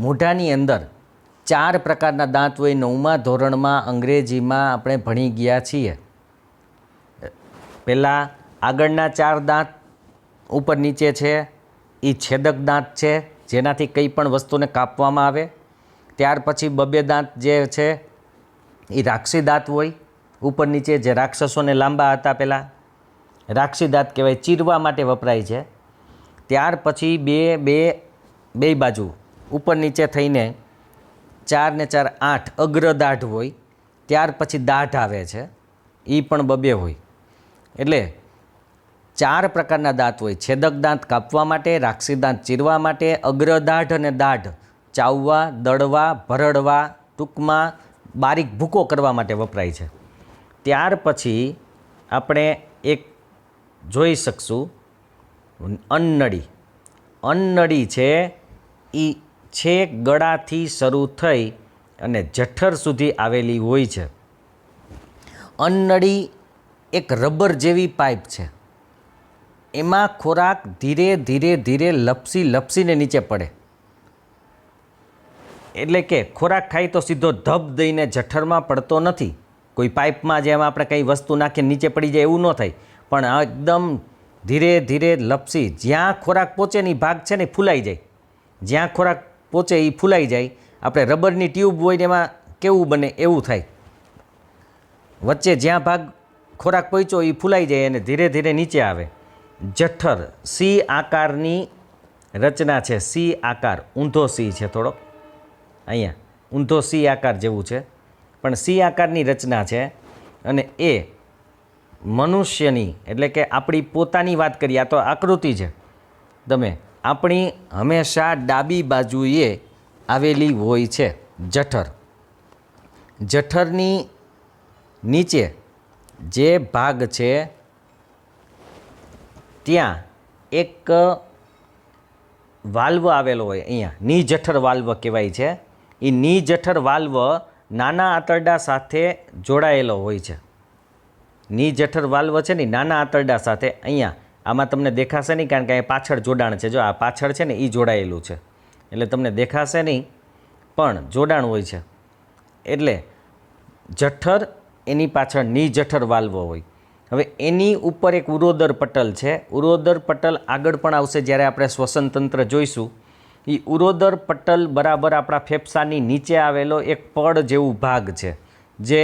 મોઢાની અંદર 4 પ્રકારના દાંત હોય. 9મા ધોરણમાં અંગ્રેજીમાં આપણે ભણી ગયા છીએ. પહેલાં આગળના 4 દાંત ઉપર નીચે છે એ છેદક દાંત છે, જેનાથી કંઈ પણ વસ્તુને કાપવામાં આવે. ત્યાર પછી 2 દાંત જે છે એ રાક્ષસી દાંત હોય ઉપર નીચે, જે રાક્ષસોને લાંબા હતા પહેલાં રાક્ષસી દાંત કહેવાય, ચીરવા માટે વપરાય છે. ત્યાર પછી બે બાજુ ઉપર નીચે થઈને 4 ને 4 8 અગ્રદાઢ હોય. ત્યાર પછી દાઢ આવે છે, એ પણ 2 હોય. એટલે 4 પ્રકારના દાંત હોય. છેદક દાંત કાપવા માટે, રાક્ષસી દાંત ચીરવા માટે, અગ્રદાઢ અને દાઢ ચાવવા, દળવા, ભરડવા, ટૂંકમાં બારીક ભૂકો કરવા માટે વપરાય છે. ત્યાર પછી આપણે એક જોઈ શકશું અન્નળી. અન્નળી છે એ છેક ગળાથી શરૂ થઈ અને જઠર સુધી આવેલી હોય છે. અન્નળી એક રબર જેવી પાઇપ છે. એમાં ખોરાક ધીરે ધીરે ધીરે લપસીને નીચે પડે. એટલે કે ખોરાક ખાઈ તો સીધો ધબ દઈને જઠરમાં પડતો નથી. કોઈ પાઇપમાં જેમ આપણે કંઈ વસ્તુ નાખીને નીચે પડી જાય એવું ન થાય, પણ એકદમ ધીરે ધીરે લપસી જ્યાં ખોરાક પહોંચે ને એ ભાગ છે ને ફૂલાઈ જાય. જ્યાં ખોરાક પહોંચે એ ફૂલાઈ જાય. આપણે રબરની ટ્યુબ હોય ને એમાં કેવું બને એવું થાય. વચ્ચે જ્યાં ભાગ ખોરાક પહોંચ્યો એ ફૂલાઈ જાય અને ધીરે ધીરે નીચે આવે. જઠર સી આકારની રચના છે. સી આકાર, ઊંધો સી છે થોડોક, અહીંયા ઊંધો સી આકાર જેવું છે, પણ સી આકારની રચના છે. અને એ મનુષ્યની એટલે કે આપણી પોતાની વાત કરીએ, આ તો આકૃતિ છે. તમે આપણી હંમેશા ડાબી બાજુએ આવેલી હોય છે જઠર. જઠરની નીચે જે ભાગ છે ત્યાં એક વાલ્વ આવેલો હોય. અહીંયા ની જઠર વાલ્વ કહેવાય છે. એ ની જઠર વાલ્વ નાના આંતરડા સાથે જોડાયેલો હોય છે. ની જઠર વાલ્વ છે ને નાના આંતરડા સાથે, અહીંયા આમાં તમને દેખાશે નહીં કારણ કે અહીંયા પાછળ જોડાણ છે. જો આ પાછળ છે ને એ જોડાયેલું છે એટલે તમને દેખાશે નહીં, પણ જોડાણ હોય છે. એટલે જઠર એની પાછળ ની જઠર વાલ્વ હોય. હવે એની ઉપર એક ઉરોદર પટલ છે. ઉરોદર પટલ આગળ પણ આવશે જ્યારે આપણે શ્વસન તંત્ર જોઈશું. એ ઉરોદર પટલ બરાબર આપણા ફેફસાની નીચે આવેલો એક પડ જેવું ભાગ છે, જે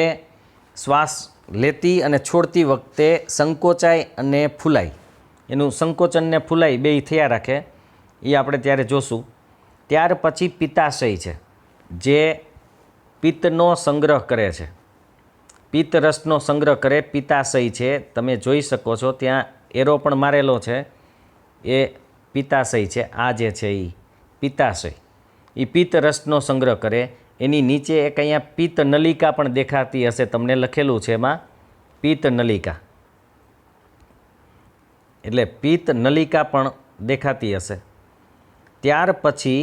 શ્વાસ લેતી અને છોડતી વખતે સંકોચાય અને ફૂલાય. એનું સંકોચન ને ફૂલાય બે થયા રાખે, એ આપણે ત્યારે જોશું. ત્યાર પછી પિત્તાશય છે, જે પિત્તનો સંગ્રહ કરે છે. પિત્ત રસનો સંગ્રહ કરે, પિત્તાશય છે, તમે જોઈ શકો છો ત્યાં એરો પણ મારેલો છે, એ પિત્તાશય છે. આ જે છે એ પિત્તાશય, એ પિત્ત રસનો સંગ્રહ કરે. એની નીચે એક અહીંયા પિત્ત નલિકા પણ દેખાતી હશે, તમને લખેલું છે એમાં પિત્ત નલિકા, એટલે પિત્ત નલિકા પણ દેખાતી હશે. ત્યાર પછી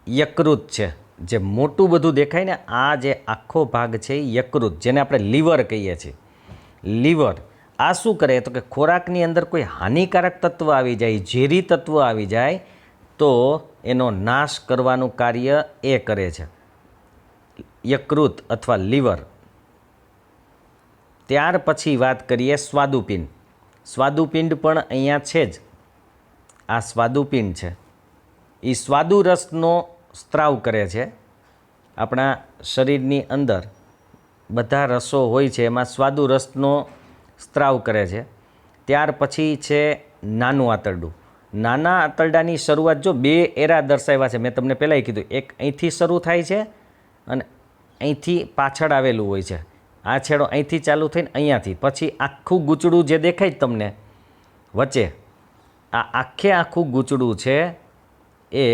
યકૃત છે, જે મોટું બધું દેખાય ને, આ જે આખો ભાગ છે એ યકૃત, જેને આપણે લીવર કહીએ છીએ. લીવર આ શું કરે તો કે ખોરાકની અંદર કોઈ હાનિકારક તત્વ આવી જાય, ઝેરી તત્વ આવી જાય તો એનો નાશ કરવાનું કાર્ય એ કરે છે, યકૃત અથવા લીવર. ત્યાર પછી વાત કરીએ સ્વાદુપિંડ. સ્વાદુપિંડ પણ અહીંયા છે જ, આ સ્વાદુપિંડ છે. એ સ્વાદુરસનો સ્ત્રાવ કરે છે. આપણા શરીરની અંદર બધા રસો હોય છે, એમાં સ્વાદુરસનો સ્ત્રાવ કરે છે. ત્યાર પછી છે નાનું આંતરડું. નાના આંતરડાની શરૂઆત જો બે એરા દર્શાવ્યા છે, મેં તમને પહેલાં કીધું, એક અહીંથી શરૂ થાય છે અને અહીંથી પાછળ આવેલું હોય છે. આ છેડો અહીંથી ચાલુ થઈને અહીંયાથી પછી આખું ગૂંચડું જે દેખાય જ તમને વચ્ચે, આ આખું ગૂંચડું છે એ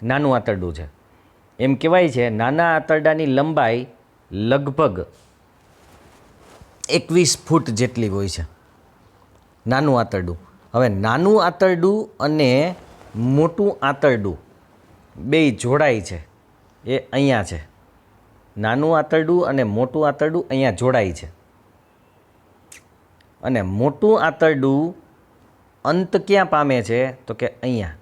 નાનું આંતરડું છે. એમ કહેવાય છે નાના આંતરડાની લંબાઈ લગભગ 21 ફૂટ જેટલી હોય છે, નાનું આંતરડું. હવે નાનું આંતરડું અને મોટું આંતરડું બેય જોડાય છે, એ અહીંયા છે. નાનું આંતરડું અને મોટું આંતરડું અહીંયા જોડાય છે. અને મોટું આંતરડું અંત ક્યાં પામે છે તો કે અહીંયા,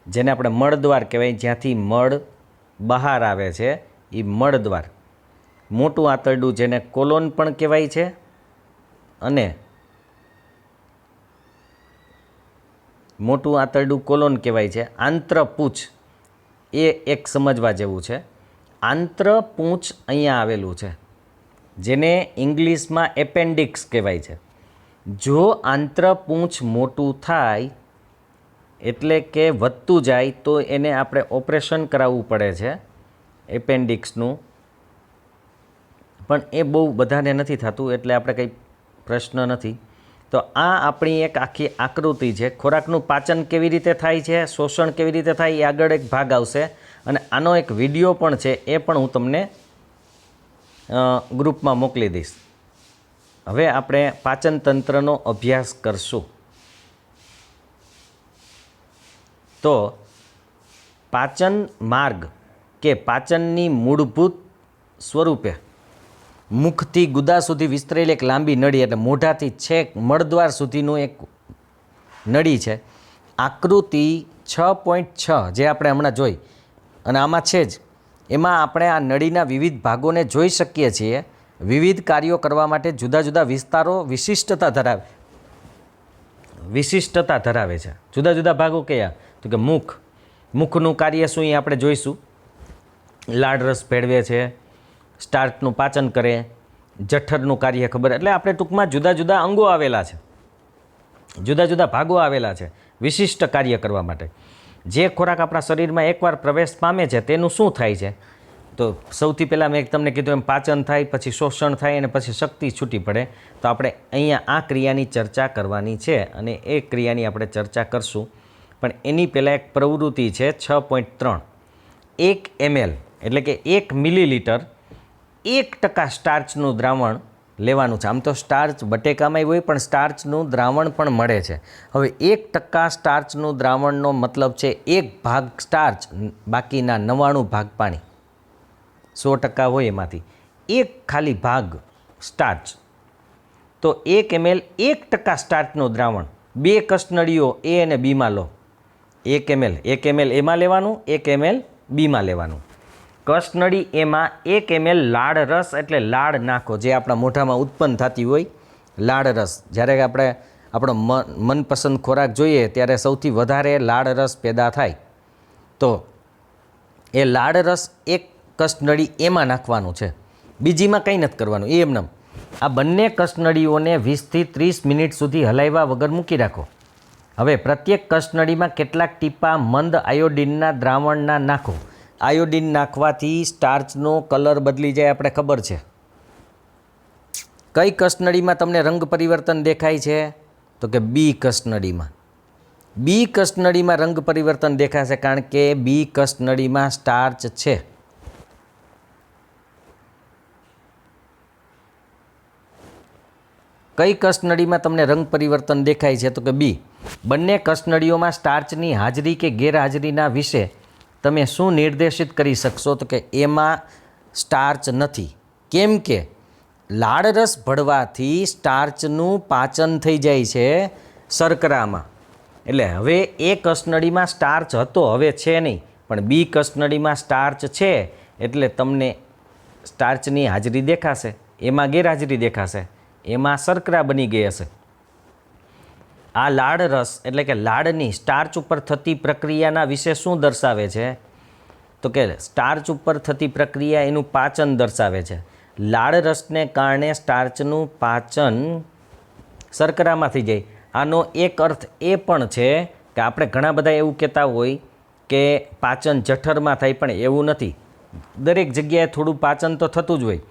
જેને આપણે મળદ્વાર કહેવાય, જ્યાંથી મળ બહાર આવે છે એ મળદ્વાર. મોટું આંતરડું જેને કોલોન પણ કહેવાય છે, અને મોટું આંતરડું કોલોન કહેવાય છે. આંત્રપૂંછ એ એક સમજવા જેવું છે. આંત્રપૂંછ અહીંયા આવેલું છે, જેને ઇંગ્લિશમાં એપેન્ડિક્સ કહેવાય છે. જો આંત્રપૂંછ મોટું થાય એટલે કે વધતું જાય તો એને આપણે ઓપરેશન કરાવવું પડે છે એપેન્ડિક્સનું, પણ એ બહુ બધાને નથી થતું એટલે આપણે કંઈ પ્રશ્ન નથી. તો આ આપણી એક આખી આકૃતિ છે. ખોરાકનું પાચન કેવી રીતે થાય છે, શોષણ કેવી રીતે થાય, એ આગળ એક ભાગ આવશે. અને આનો એક વિડીયો પણ છે, એ પણ હું તમને ગ્રુપમાં મોકલી દઈશ. હવે આપણે પાચન તંત્રનો અભ્યાસ કરશું. તો પાચન માર્ગ કે પાચનની મૂળભૂત સ્વરૂપે મુખથી ગુદા સુધી વિસ્તરેલી એક લાંબી નળી, એટલે મોઢાથી છેક મળદ્વાર સુધીનું એક નળી છે. આકૃતિ 6.6 જે આપણે હમણાં જોઈ અને આમાં છે જ, એમાં આપણે આ નળીના વિવિધ ભાગોને જોઈ શકીએ છીએ. વિવિધ કાર્યો કરવા માટે જુદા જુદા વિસ્તારો વિશિષ્ટતા ધરાવે છે. જુદા જુદા ભાગો કયા તો કે મુખ. મુખનું કાર્ય શું એ આપણે જોઈશું. લાળરસ ભેળવે છે, સ્ટાર્ચનું પાચન કરે, જઠરનું કાર્ય ખબર. એટલે આપણે ટૂંકમાં જુદા જુદા અંગો આવેલા છે, જુદા જુદા ભાગો આવેલા છે વિશિષ્ટ કાર્ય કરવા માટે. જે ખોરાક આપણા શરીરમાં એકવાર પ્રવેશ પામે છે તેનું શું થાય છે તો સૌથી પહેલાં મેં તમને કીધું એમ પાચન થાય, પછી શોષણ થાય અને પછી શક્તિ છૂટી પડે. તો આપણે અહીંયા આ ક્રિયાની ચર્ચા કરવાની છે અને એ ક્રિયાની આપણે ચર્ચા કરશું. પણ એની પહેલાં એક પ્રવૃત્તિ છે 6.3. 1 ml એટલે કે 1 મિલીલીટર 1% સ્ટાર્ચનું દ્રાવણ લેવાનું છે. આમ તો સ્ટાર્ચ બટેકામાં હોય, પણ સ્ટાર્ચનું દ્રાવણ પણ મળે છે. હવે 1% સ્ટાર્ચનું દ્રાવણનો મતલબ છે 1 ભાગ સ્ટાર્ચ, બાકીના 99 ભાગ પાણી. 100% હોય એમાંથી 1 ખાલી ભાગ સ્ટાર્ચ. તો 1 ml 1% સ્ટાર્ચનું દ્રાવણ 2 કસનળીઓ એ અને બીમાં લો. 1 ml એમાં લેવાનું, 1 ml બીમાં લેવાનું. કસનળી એમાં 1 ml લાળ રસ એટલે લાળ નાખો, જે આપણા મોઢામાં ઉત્પન્ન થતી હોય લાળ રસ. જ્યારે આપણે આપણો મનપસંદ ખોરાક જોઈએ ત્યારે સૌથી વધારે લાળ રસ પેદા થાય. તો એ લાળ રસ 1 કસનળી એમાં નાખવાનું છે, બીજીમાં કંઈ નથી કરવાનું. એમને આ બંને કસનળીઓને 20 થી 30 મિનિટ સુધી હલાવ્યા વગર મૂકી રાખો. હવે પ્રત્યેક કસનળીમાં કેટલાક ટીપા મંદ આયોડિનના દ્રાવણના નાખો. આયોડિન નાખવાથી સ્ટાર્ચનો કલર બદલી જાય, આપણે ખબર છે. કઈ કસનળીમાં તમને રંગ પરિવર્તન દેખાય છે? તો કે બી કસનળીમાં. બી કસનળીમાં રંગ પરિવર્તન દેખાશે કારણ કે બી કસનળીમાં સ્ટાર્ચ છે. કઈ કસનળીમાં તમને રંગ પરિવર્તન દેખાય છે? તો કે બી. બંને કસનળીઓમાં સ્ટાર્ચની હાજરી કે ગેરહાજરીના વિશે તમે શું નિર્દેશિત કરી શકશો? તો કે એમાં સ્ટાર્ચ નથી. કેમ કે લાળરસ ભળવાથી સ્ટાર્ચનું પાચન થઈ જાય છે શર્કરામાં. એટલે હવે એ કસનળીમાં સ્ટાર્ચ હતો, હવે છે નહીં, પણ બી કસનળીમાં સ્ટાર્ચ છે એટલે તમને સ્ટાર્ચની હાજરી દેખાશે, એમાં ગેરહાજરી દેખાશે, એમાં શર્કરા બની ગઈ હશે. આ લાળરસ એટલે કે લાળની સ્ટાર્ચ ઉપર થતી પ્રક્રિયાના વિશે શું દર્શાવે છે? તો કે સ્ટાર્ચ ઉપર થતી પ્રક્રિયા એનું પાચન દર્શાવે છે. લાળરસને કારણે સ્ટાર્ચનું પાચન શર્કરામાં થઈ જાય. આનો એક અર્થ એ પણ છે કે આપણે ઘણા બધા એવું કહેતા હોય કે પાચન જઠરમાં થાય, પણ એવું નથી. દરેક જગ્યાએ થોડું પાચન તો થતું જ હોય.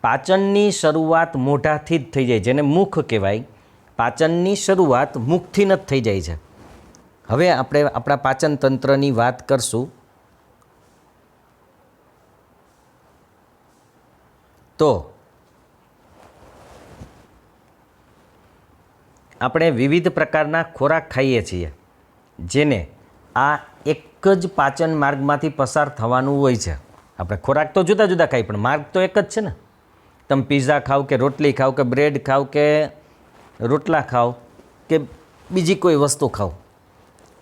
પાચનની શરૂઆત મોઢાથી જ થઈ જાય, જેને મુખ કહેવાય. પાચનની શરૂઆત મુખથી જ થઈ જાય છે. હવે આપણે આપણા પાચન તંત્રની વાત કરશું. તો આપણે વિવિધ પ્રકારના ખોરાક ખાઈએ છીએ, જેને આ એક જ પાચન માર્ગમાંથી પસાર થવાનું હોય છે. આપણે ખોરાક તો જુદા જુદા ખાઈએ, પણ માર્ગ તો એક જ છે ને. તમે પીઝા ખાઓ કે રોટલી ખાઓ કે બ્રેડ ખાઓ કે રોટલા ખાઓ કે બીજી કોઈ વસ્તુ ખાઓ,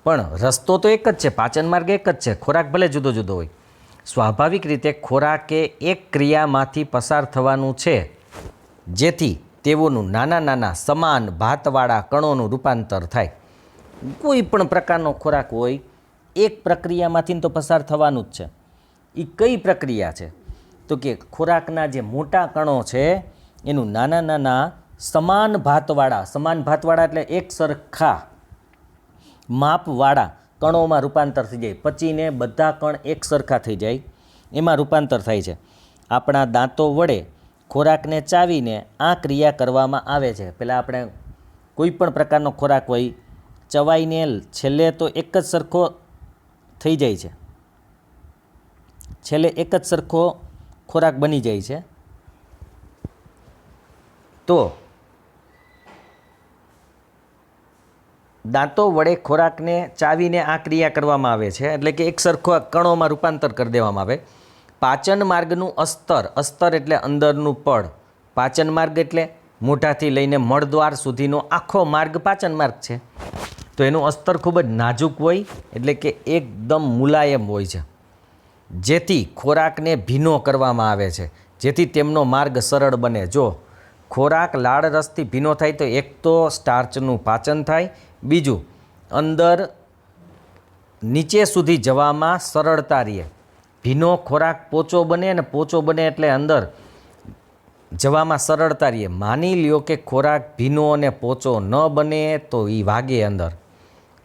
પણ રસ્તો તો એક જ છે, પાચન માર્ગ એક જ છે. ખોરાક ભલે જુદો જુદો હોય. સ્વાભાવિક રીતે ખોરાકે એક ક્રિયામાંથી પસાર થવાનું છે, જેથી તેઓનું નાના નાના સમાન ભાતવાળા કણોનું રૂપાંતર થાય. કોઈ પણ પ્રકારનો ખોરાક હોય, એક પ્રક્રિયામાંથી તો પસાર થવાનું જ છે. એ કઈ પ્રક્રિયા છે? તો કે ખોરાકના જે મોટા કણો છે એનું નાના નાના સમાન ભાતવાળા એટલે એક સરખા માપવાળા કણોમાં રૂપાંતર થઈ જાય. પચીને બધા કણ એક સરખા થઈ જાય, એમાં રૂપાંતર થાય છે. આપણા દાંતો વડે ખોરાકને ચાવીને આ ક્રિયા કરવામાં આવે છે. પહેલાં આપણે કોઈ પણ પ્રકારનો ખોરાક હોય, ચવાઈને છેલ્લે તો એક જ સરખો થઈ જાય છે, છેલ્લે એક જ સરખો ખોરાક બની જાય છે. તો દાંતો વડે ખોરાકને ચાવીને આ ક્રિયા કરવામાં આવે છે, એટલે કે એક સરખો કણોમાં રૂપાંતર કરી દેવામાં આવે. પાચન માર્ગનું અસ્તર એટલે અંદરનું પડ. પાચન માર્ગ એટલે મોઢાથી લઈને મળદ્વાર સુધીનો આખો માર્ગ પાચન માર્ગ છે. તો એનું અસ્તર ખૂબ જ નાજુક હોય, એટલે કે એકદમ મુલાયમ હોય છે, જેથી ખોરાકને ભીનો કરવામાં આવે છે, જેથી તેમનો માર્ગ સરળ બને. જો ખોરાક લાળરસથી ભીનો થાય તો એક તો સ્ટાર્ચનું પાચન થાય, બીજું અંદર નીચે સુધી જવામાં સરળતા રહે. ભીનો ખોરાક પોચો બને, અને પોચો બને એટલે અંદર જવામાં સરળતા રહે. માની લ્યો કે ખોરાક ભીનો અને પોચો ન બને તો એ વાગે, અંદર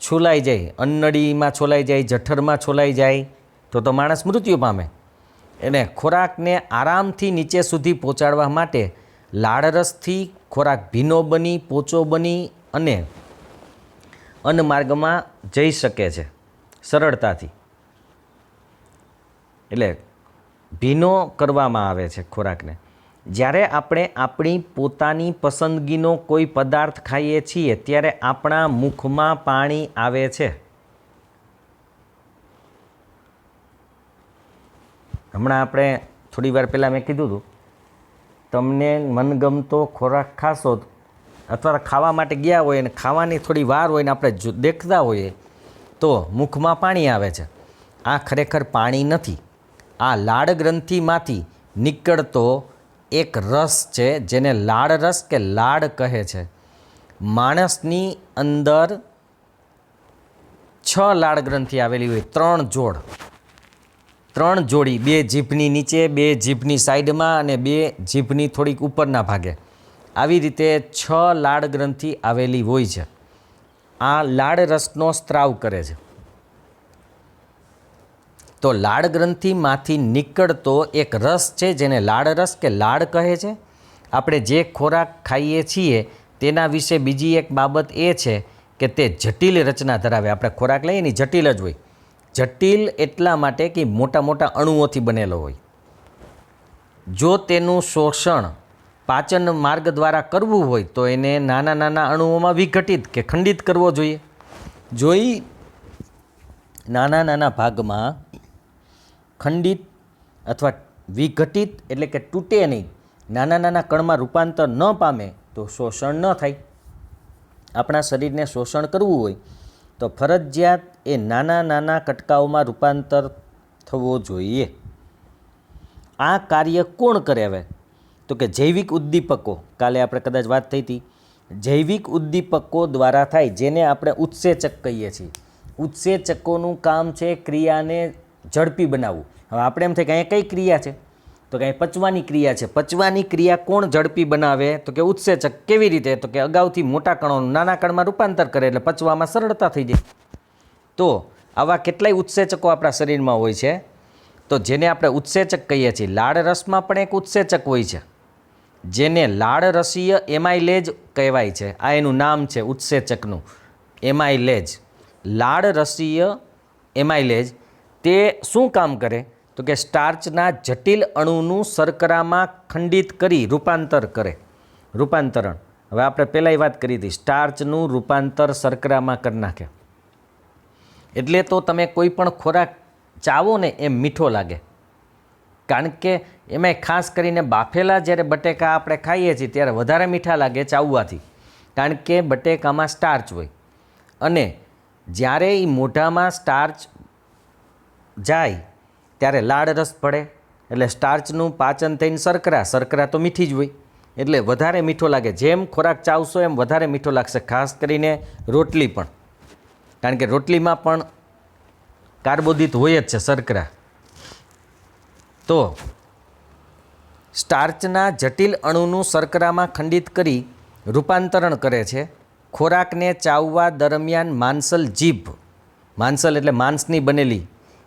છોલાઈ જાય, અન્નળીમાં છોલાઈ જાય, જઠરમાં છોલાઈ જાય તો માણસ મૃત્યુ પામે. એને ખોરાકને આરામથી નીચે સુધી પહોંચાડવા માટે લાળરસથી ખોરાક ભીનો બની, પોચો બની અને અન્નમાર્ગમાં જઈ શકે છે સરળતાથી. એટલે ભીનો કરવામાં આવે છે ખોરાકને. જ્યારે આપણે આપણી પોતાની પસંદગીનો કોઈ પદાર્થ ખાઈએ છીએ ત્યારે આપણા મુખમાં પાણી આવે છે. હમણાં આપણે થોડી વાર પહેલાં મેં કીધું હતું, તમને મનગમતો ખોરાક ખાશો અથવા ખાવા માટે ગયા હોય અને ખાવાની થોડી વાર હોય ને આપણે દેખતા હોઈએ તો મુખમાં પાણી આવે છે. આ ખરેખર પાણી નથી, આ લાળ ગ્રંથિમાંથી નીકળતો એક રસ છે, જેને લાળ રસ કે લાળ કહે છે. માણસની અંદર 6 લાળ ગ્રંથિ આવેલી હોય, 3 જોડી, 2 જીભની નીચે, 2 જીભની સાઈડમાં અને 2 જીભની થોડીક ઉપરના ભાગે. આવી રીતે 6 લાળ ગ્રંથિ આવેલી હોય છે. આ લાળ રસનો સ્ત્રાવ કરે છે. તો લાળ ગ્રંથિમાંથી નીકળતો એક રસ છે, જેને લાળ રસ કે લાળ કહે છે. આપણે જે ખોરાક ખાઈએ છીએ તેના વિશે બીજી એક બાબત એ છે કે તે જટિલ રચના ધરાવે. આપણે ખોરાક લઈએ ને જટિલ જ હોય. જટિલ એટલા માટે કે મોટા મોટા અણુઓથી બનેલો હોય. જો તેનું શોષણ પાચન માર્ગ દ્વારા કરવું હોય તો એને નાના નાના અણુઓમાં વિઘટિત કે ખંડિત કરવો જોઈએ. જોઈ નાના નાના ભાગમાં ખંડિત અથવા વિઘટિત એટલે કે તૂટે નહીં, નાના નાના કણમાં રૂપાંતર ન પામે તો શોષણ ન થાય. આપણા શરીરને શોષણ કરવું હોય તો ફરજિયાત એ નાના નાના કટકાઓમાં રૂપાંતર થવો જોઈએ. આ કાર્ય કોણ કરે? હવે તો કે જૈવિક ઉદ્દીપકો, કાલે આપણે કદાચ વાત થઈ હતી, જૈવિક ઉદ્દીપકો દ્વારા થાય, જેને આપણે ઉત્સેચક કહીએ છીએ. ઉત્સેચકોનું કામ છે ક્રિયાને ઝડપી બનાવવું. હવે આપણે એમ થાય કે અહીંયા કઈ ક્રિયા છે, તો કે અહીં પચવાની ક્રિયા છે. પચવાની ક્રિયા કોણ ઝડપી બનાવે? તો કે ઉત્સેચક. કેવી રીતે? તો કે અગાઉથી મોટા કણોનું નાના કણમાં રૂપાંતર કરે એટલે પચવામાં સરળતા થઈ જાય. તો આવા કેટલાય ઉત્સેચકો આપણા શરીરમાં હોય છે, તો જેને આપણે ઉત્સેચક કહીએ છીએ. લાળ રસમાં પણ એક ઉત્સેચક હોય છે જેને લાળ રસીય એમાઇલેજ કહેવાય છે. આ એનું નામ છે ઉત્સેચકનું, એમાઇલેજ. લાળ રસીય એમાઇલેજ તે શું કામ કરે? તો કે સ્ટાર્ચના જટિલ અણુનું શર્કરામાં ખંડિત કરી રૂપાંતર કરે. રૂપાંતરણ, હવે આપણે પહેલાંય વાત કરી હતી, સ્ટાર્ચનું રૂપાંતર શર્કરામાં કરી નાખે. એટલે તો તમે કોઈ પણ ખોરાક ચાવો ને એમ મીઠો લાગે, કારણ કે એમાંય ખાસ કરીને બાફેલા જ્યારે બટેકા આપણે ખાઈએ છીએ ત્યારે વધારે મીઠા લાગે ચાવવાથી, કારણ કે બટેકામાં સ્ટાર્ચ હોય. અને જ્યારે એ મોઢામાં સ્ટાર્ચ જાય ત્યારે લાળ રસ પડે એટલે સ્ટાર્ચનું પાચન થઈને શર્કરા તો મીઠી જ હોય એટલે વધારે મીઠો લાગે. જેમ ખોરાક ચાવશો એમ વધારે મીઠો લાગશે. ખાસ કરીને રોટલી પણ, કારણ કે રોટલીમાં પણ કાર્બોદિત હોય જ છે, શર્કરા. તો સ્ટાર્ચના જટિલ અણુનું શર્કરામાં ખંડિત કરી રૂપાંતરણ કરે છે. ખોરાકને ચાવવા દરમિયાન માંસલ જીભ, માંસલ એટલે માંસની બનેલી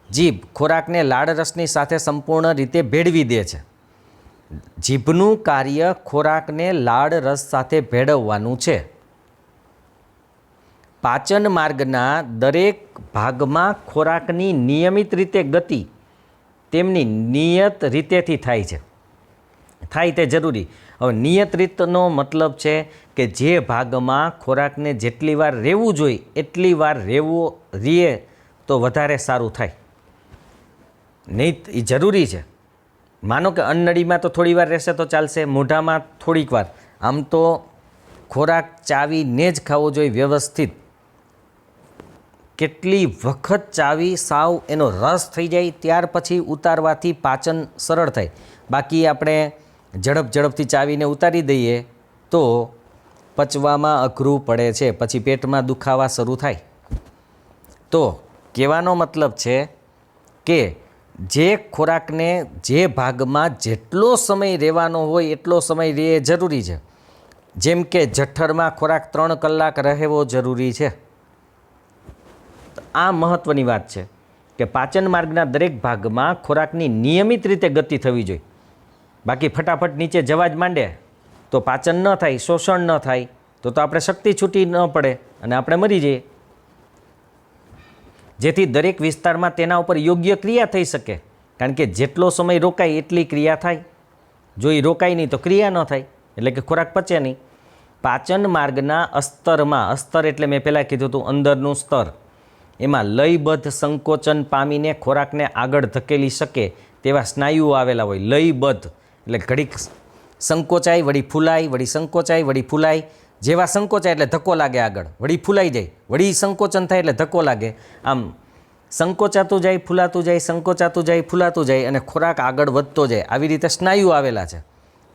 જીભ ખોરાકને લાળરસની સાથે સંપૂર્ણ રીતે ભેળવી દે છે. જીભનું કાર્ય ખોરાકને લાળરસ સાથે ભેળવવાનું છે. પાચન માર્ગના દરેક ભાગમાં ખોરાકની નિયમિત રીતે ગતિ તેમની નિયત રીતેથી થાય છે. થાય તે જરૂરી. હવે નિયત રીતનો મતલબ છે કે જે ભાગમાં ખોરાકને જેટલી વાર રહેવું જોઈએ એટલી વાર રહે તો વધારે સારું થાય. નહીં એ જરૂરી છે. માનો કે અન્નળીમાં તો થોડી વાર રહેશે તો ચાલશે, મોઢામાં થોડીક વાર. આમ તો ખોરાક ચાવીને જ ખાવો જોઈએ વ્યવસ્થિત. કેટલી વખત ચાવી સાવ એનો રસ થઈ જાય ત્યાર પછી ઉતારવાથી પાચન સરળ થાય. બાકી આપણે ઝડપથી ચાવીને ઉતારી દઈએ તો પચવામાં અઘરું પડે છે, પછી પેટમાં દુખાવા શરૂ થાય. તો કહેવાનો મતલબ છે કે જે ખોરાકને જે ભાગમાં જેટલો સમય રહેવાનો હોય એટલો સમય રહે જરૂરી છે. જેમ કે જઠરમાં ખોરાક 3 કલાક રહેવો જરૂરી છે. આ મહત્ત્વની વાત છે કે પાચન માર્ગના દરેક ભાગમાં ખોરાકની નિયમિત રીતે ગતિ થવી જોઈએ. બાકી ફટાફટ નીચે જવા જ માંડે તો પાચન ન થાય, શોષણ ન થાય, તો આપણે શક્તિ છૂટી ન પડે અને આપણે મરી જઈએ. જેથી દરેક વિસ્તારમાં તેના ઉપર યોગ્ય ક્રિયા થઈ શકે, કારણ કે જેટલો સમય રોકાય એટલી ક્રિયા થાય. જો એ રોકાય નહીં તો ક્રિયા ન થાય, એટલે કે ખોરાક પચે નહીં. પાચન માર્ગના અસ્તરમાં, અસ્તર એટલે મેં પહેલાં કીધું હતું અંદરનું સ્તર, એમાં લયબદ્ધ સંકોચન પામીને ખોરાકને આગળ ધકેલી શકે તેવા સ્નાયુઓ આવેલા હોય. લયબદ્ધ એટલે ઘડીક સંકોચાય વળી ફૂલાય, વળી સંકોચાય વળી ફૂલાય. જેવા સંકોચાય એટલે ધક્કો લાગે આગળ, વળી ફૂલાઈ જાય, વળી સંકોચન થાય એટલે ધક્કો લાગે. આમ સંકોચાતું જાય, ફૂલાતું જાય, સંકોચાતું જાય, ફૂલાતું જાય અને ખોરાક આગળ વધતો જાય. આવી રીતે સ્નાયુ આવેલા છે.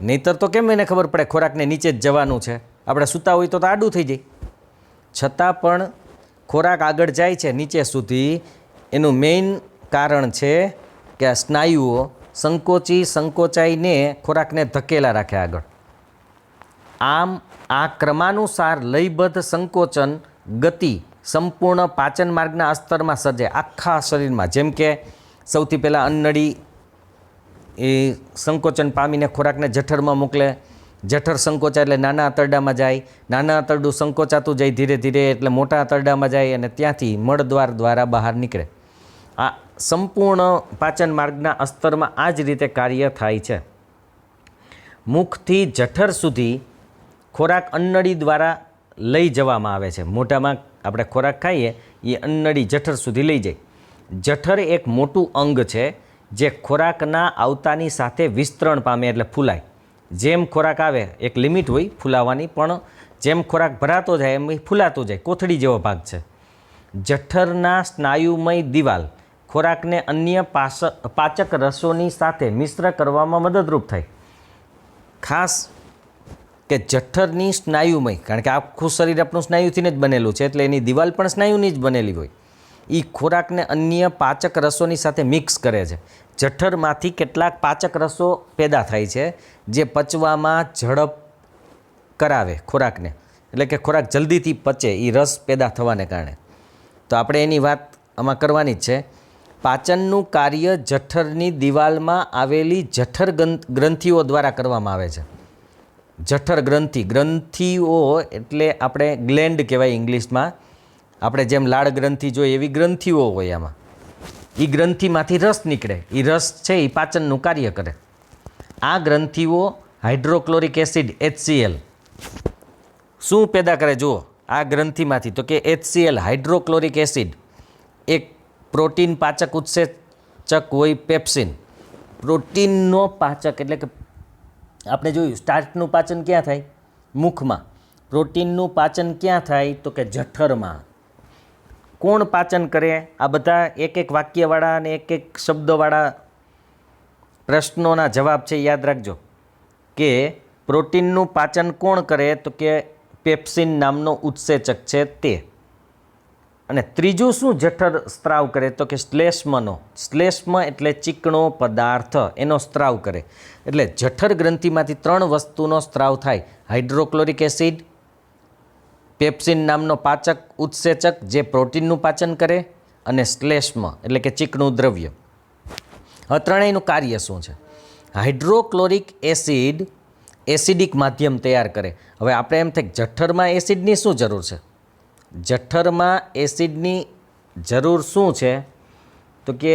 નહીંતર તો કેમ એને ખબર પડે ખોરાકને નીચે જ જવાનું છે? આપણે સૂતા હોય તો આડું થઈ જાય. છતાં પણ ખોરાક આગળ જાય છે નીચે સુધી, એનું મેઇન કારણ છે કે આ સ્નાયુઓ સંકોચાઈને ખોરાકને ધકેલા રાખે આગળ. આમ આ ક્રમાનુસાર લયબદ્ધ સંકોચન ગતિ સંપૂર્ણ પાચન માર્ગના અસ્તરમાં સર્જાય આખા શરીરમાં. જેમ કે સૌથી પહેલાં અન્નળી એ સંકોચન પામીને ખોરાકને જઠરમાં મોકલે, જઠર સંકોચાય એટલે નાના આંતરડામાં જાય, નાના આંતરડું સંકોચાતું જાય ધીરે ધીરે એટલે મોટા આંતરડામાં જાય અને ત્યાંથી મળદ્વાર દ્વારા બહાર નીકળે. આ સંપૂર્ણ પાચન માર્ગના અસ્તરમાં આ જ રીતે કાર્ય થાય છે. મુખથી જઠર સુધી ખોરાક અન્નળી દ્વારા લઈ જવામાં આવે છે. મોઢામાં આપણે ખોરાક ખાઈએ એ અન્નળી જઠર સુધી લઈ જાય. જઠર એક મોટું અંગ છે જે ખોરાકના આવતાની સાથે વિસ્તરણ પામે એટલે ફૂલાય. જેમ ખોરાક આવે એક લિમિટ હોય ફૂલાવાની, પણ જેમ ખોરાક ભરાતો જાય એમ ફૂલાતો જાય. કોથળી જેવો ભાગ છે. જઠરના સ્નાયુમય દિવાલ ખોરાકને અન્ય પાચક રસોની સાથે મિશ્ર કરવામાં મદદરૂપ થાય. ખાસ કે જઠરની સ્નાયુમય, કારણ કે આખું શરીર આપણું સ્નાયુથી જ બનેલું છે એટલે એની દિવાલ પણ સ્નાયુની જ બનેલી હોય. એ ખોરાકને અન્ય પાચક રસોની સાથે મિક્સ કરે છે. જઠરમાંથી કેટલાક પાચક રસો પેદા થાય છે જે પચવામાં ઝડપ કરાવે ખોરાકને, એટલે કે ખોરાક જલ્દીથી પચે એ રસ પેદા થવાને કારણે. તો આપણે એની વાત આમાં કરવાની જ છે. પાચનનું કાર્ય જઠરની દિવાલમાં આવેલી જઠર ગ્રંથિઓ દ્વારા કરવામાં આવે છે. જઠર ગ્રંથિઓ એટલે આપણે ગ્લેન્ડ કહેવાય ઇંગ્લિશમાં. આપણે જેમ લાળ ગ્રંથિ જોઈએ એવી ગ્રંથિઓ હોય આમાં. એ ગ્રંથિમાંથી રસ નીકળે, એ રસ છે એ પાચનનું કાર્ય કરે. આ ગ્રંથિઓ હાઇડ્રોક્લોરિક એસિડ HCl શું પેદા કરે જુઓ આ ગ્રંથિમાંથી, તો કે HCl હાઇડ્રોક્લોરિક એસિડ. એક પ્રોટીન પાચક ઉત્સેચક હોય પેપ્સિન. પ્રોટીનનો પાચક એટલે કે આપણે જોયું સ્ટાર્ચનું પાચન ક્યાં થાય? મુખમાં. પ્રોટીનનું પાચન ક્યાં થાય? તો કે જઠરમાં. કોણ પાચન કરે? આ બધા એક એક વાક્યવાળા અને એક એક શબ્દવાળા પ્રશ્નોના જવાબ છે, યાદ રાખજો. કે પ્રોટીનનું પાચન કોણ કરે? તો કે પેપ્સિન નામનો ઉત્સેચક છે તે. અને ત્રીજું શું જઠર સ્ત્રાવ કરે? તો કે શ્લેષ્મનો. શ્લેષ્મ એટલે ચીકણો પદાર્થ, એનો સ્ત્રાવ કરે. એટલે જઠર ગ્રંથિમાંથી 3 વસ્તુનો સ્ત્રાવ થાય: હાઇડ્રોક્લોરિક એસિડ, પેપ્સિન નામનો પાચક ઉત્સેચક જે પ્રોટીનનું પાચન કરે, અને શ્લેષ્મ એટલે કે ચીકણું દ્રવ્ય. હવે ત્રણેયનું કાર્ય શું છે? હાઇડ્રોક્લોરિક એસિડ એસિડિક માધ્યમ તૈયાર કરે. હવે આપણે એમ થાય જઠરમાં એસિડની શું જરૂર છે? જઠરમાં એસિડની જરૂર શું છે? તો કે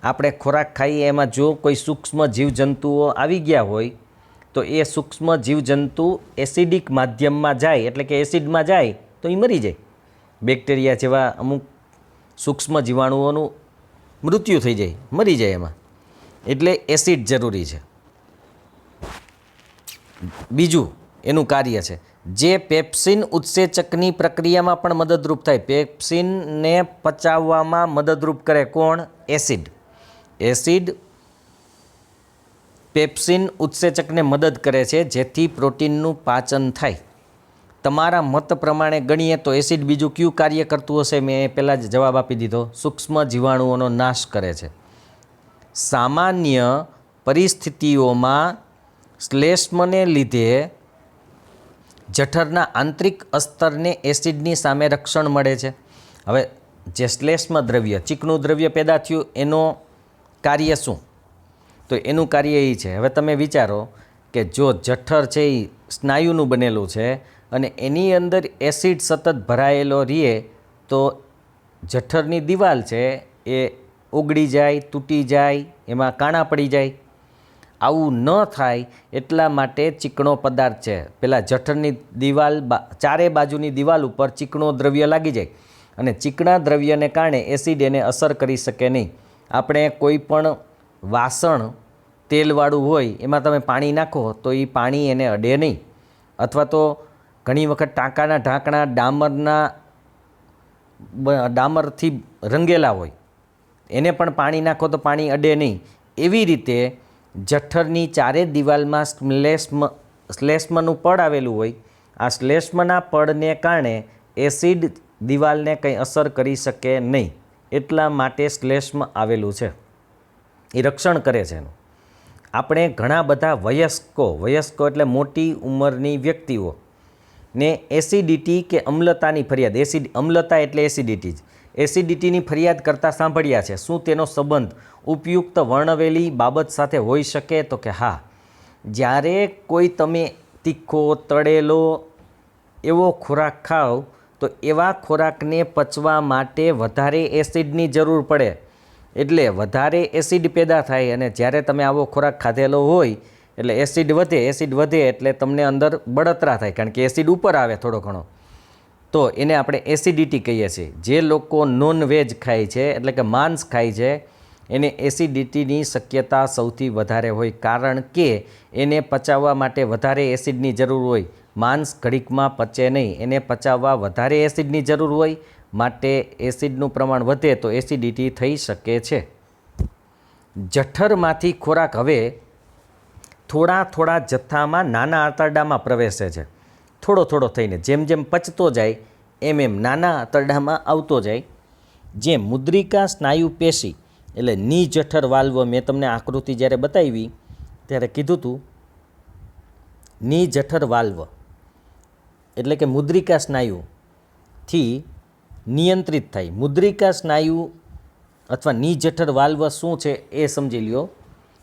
આપણે ખોરાક ખાઈએ એમાં જો કોઈ સૂક્ષ્મ જીવજંતુઓ આવી ગયા હોય તો એ સૂક્ષ્મ જીવજંતુ એસિડિક માધ્યમમાં જાય, એટલે કે એસિડમાં જાય તો એ મરી જાય. બેક્ટેરિયા જેવા અમુક સૂક્ષ્મ જીવાણુઓનું મૃત્યુ થઈ જાય, મરી જાય એમાં. એટલે એસિડ જરૂરી છે. બીજું એનું કાર્ય છે જે પેપ્સિન ઉત્સેચકની પ્રક્રિયામાં પણ મદદરૂપ થાય. પેપ્સિનને પચાવવામાં મદદરૂપ કરે કોણ? એસિડ. એસિડ પેપ્સિન ઉત્સેચકને મદદ કરે છે જેથી પ્રોટીનનું પાચન થાય. તમારા મત પ્રમાણે ગણીએ તો એસિડ બીજું કયું કાર્ય કરતું હશે? મેં પહેલાં જ જવાબ આપી દીધો, સૂક્ષ્મ જીવાણુઓનો નાશ કરે છે. સામાન્ય પરિસ્થિતિઓમાં શ્લેષ્મને લીધે જઠરના આંતરિક અસ્તરને એસિડની સામે રક્ષણ મળે છે. હવે જે શ્લેષ્મ દ્રવ્ય, ચીકણું દ્રવ્ય પેદા થયું એનો કાર્ય શું? તો એનું કાર્ય એ છે, હવે તમે વિચારો કે જો જઠર છે એ સ્નાયુનું બનેલું છે અને એની અંદર એસિડ સતત ભરાયેલો રહે તો જઠરની દિવાલ છે એ ઓગળી જાય, તૂટી જાય, એમાં કાણા પડી જાય. આવું ન થાય એટલા માટે ચીકણો પદાર્થ છે પેલા જઠરની દિવાલ ચારે બાજુની દિવાલ ઉપર ચીકણો દ્રવ્ય લાગી જાય અને ચીકણા દ્રવ્યને કારણે એસિડ એને અસર કરી શકે નહીં. આપણે કોઈ પણ વાસણ તેલવાળું હોય એમાં તમે પાણી નાખો તો એ પાણી એને અડે નહીં. અથવા તો ઘણી વખત ટાંકાના ઢાંકણા ડામરથી રંગેલા હોય, એને પણ પાણી નાખો તો પાણી અડે નહીં. એવી રીતે જઠરની ચારે દિવાલમાં શ્લેષ્મનું પડ આવેલું હોય. આ શ્લેષ્મના પડને કારણે એસિડ દિવાલને કંઈ અસર કરી શકે નહીં. એટલા માટે શ્લેષ્મ આવેલું છે, એ રક્ષણ કરે છે એનું. આપણે ઘણા બધા વયસ્કો એટલે મોટી ઉંમરની વ્યક્તિઓ ને એસિડિટી કે અમ્લતાની ફરિયાદ, અમ્લતા એટલે એસિડિટી જ, એસિડિટીની ફરિયાદ કરતાં સાંભળ્યા છે. શું તેનો સંબંધ ઉપયુક્ત વર્ણવેલી બાબત સાથે હોઈ શકે? તો કે હા. જ્યારે કોઈ તમે તીખો તળેલો એવો ખોરાક ખાઓ તો એવા ખોરાકને પચવા માટે વધારે એસિડની જરૂર પડે, એટલે વધારે એસિડ પેદા થાય. અને જ્યારે તમે આવો ખોરાક ખાધેલો હોય એટલે એસિડ વધે એટલે તમને અંદર બળતરા થાય, કારણ કે એસિડ ઉપર આવે થોડો ઘણો, તો એને આપણે એસિડિટી કહીએ છીએ. જે લોકો નોનવેજ ખાય છે એટલે કે માંસ ખાય છે એને એસિડિટીની શક્યતા સૌથી વધારે હોય, કારણ કે એને પચાવવા માટે વધારે એસિડની જરૂર હોય. માંસ ઘડીકમાં પચે નહીં, એને પચાવવા વધારે એસિડની જરૂર હોય, માટે એસિડનું પ્રમાણ વધે તો એસિડિટી થઈ શકે છે. જઠરમાંથી ખોરાક હવે થોડા જથ્થામાં નાના આંતરડામાં પ્રવેશે છે, થોડો થઈને. જેમ જેમ પચતો જાય એમ નાના આંતરડામાં આવતો જાય. જે મુદ્રિકા સ્નાયુ પેશી એટલે ની જઠર વાલ્વ, મેં તમને આકૃતિ જ્યારે બતાવી ત્યારે કીધું હતું, ની જઠર વાલ્વ એટલે કે મુદ્રિકા સ્નાયુથી નિયંત્રિત થાય. મુદ્રિકા સ્નાયુ અથવા ની જઠર વાલ્વ શું છે એ સમજી લ્યો.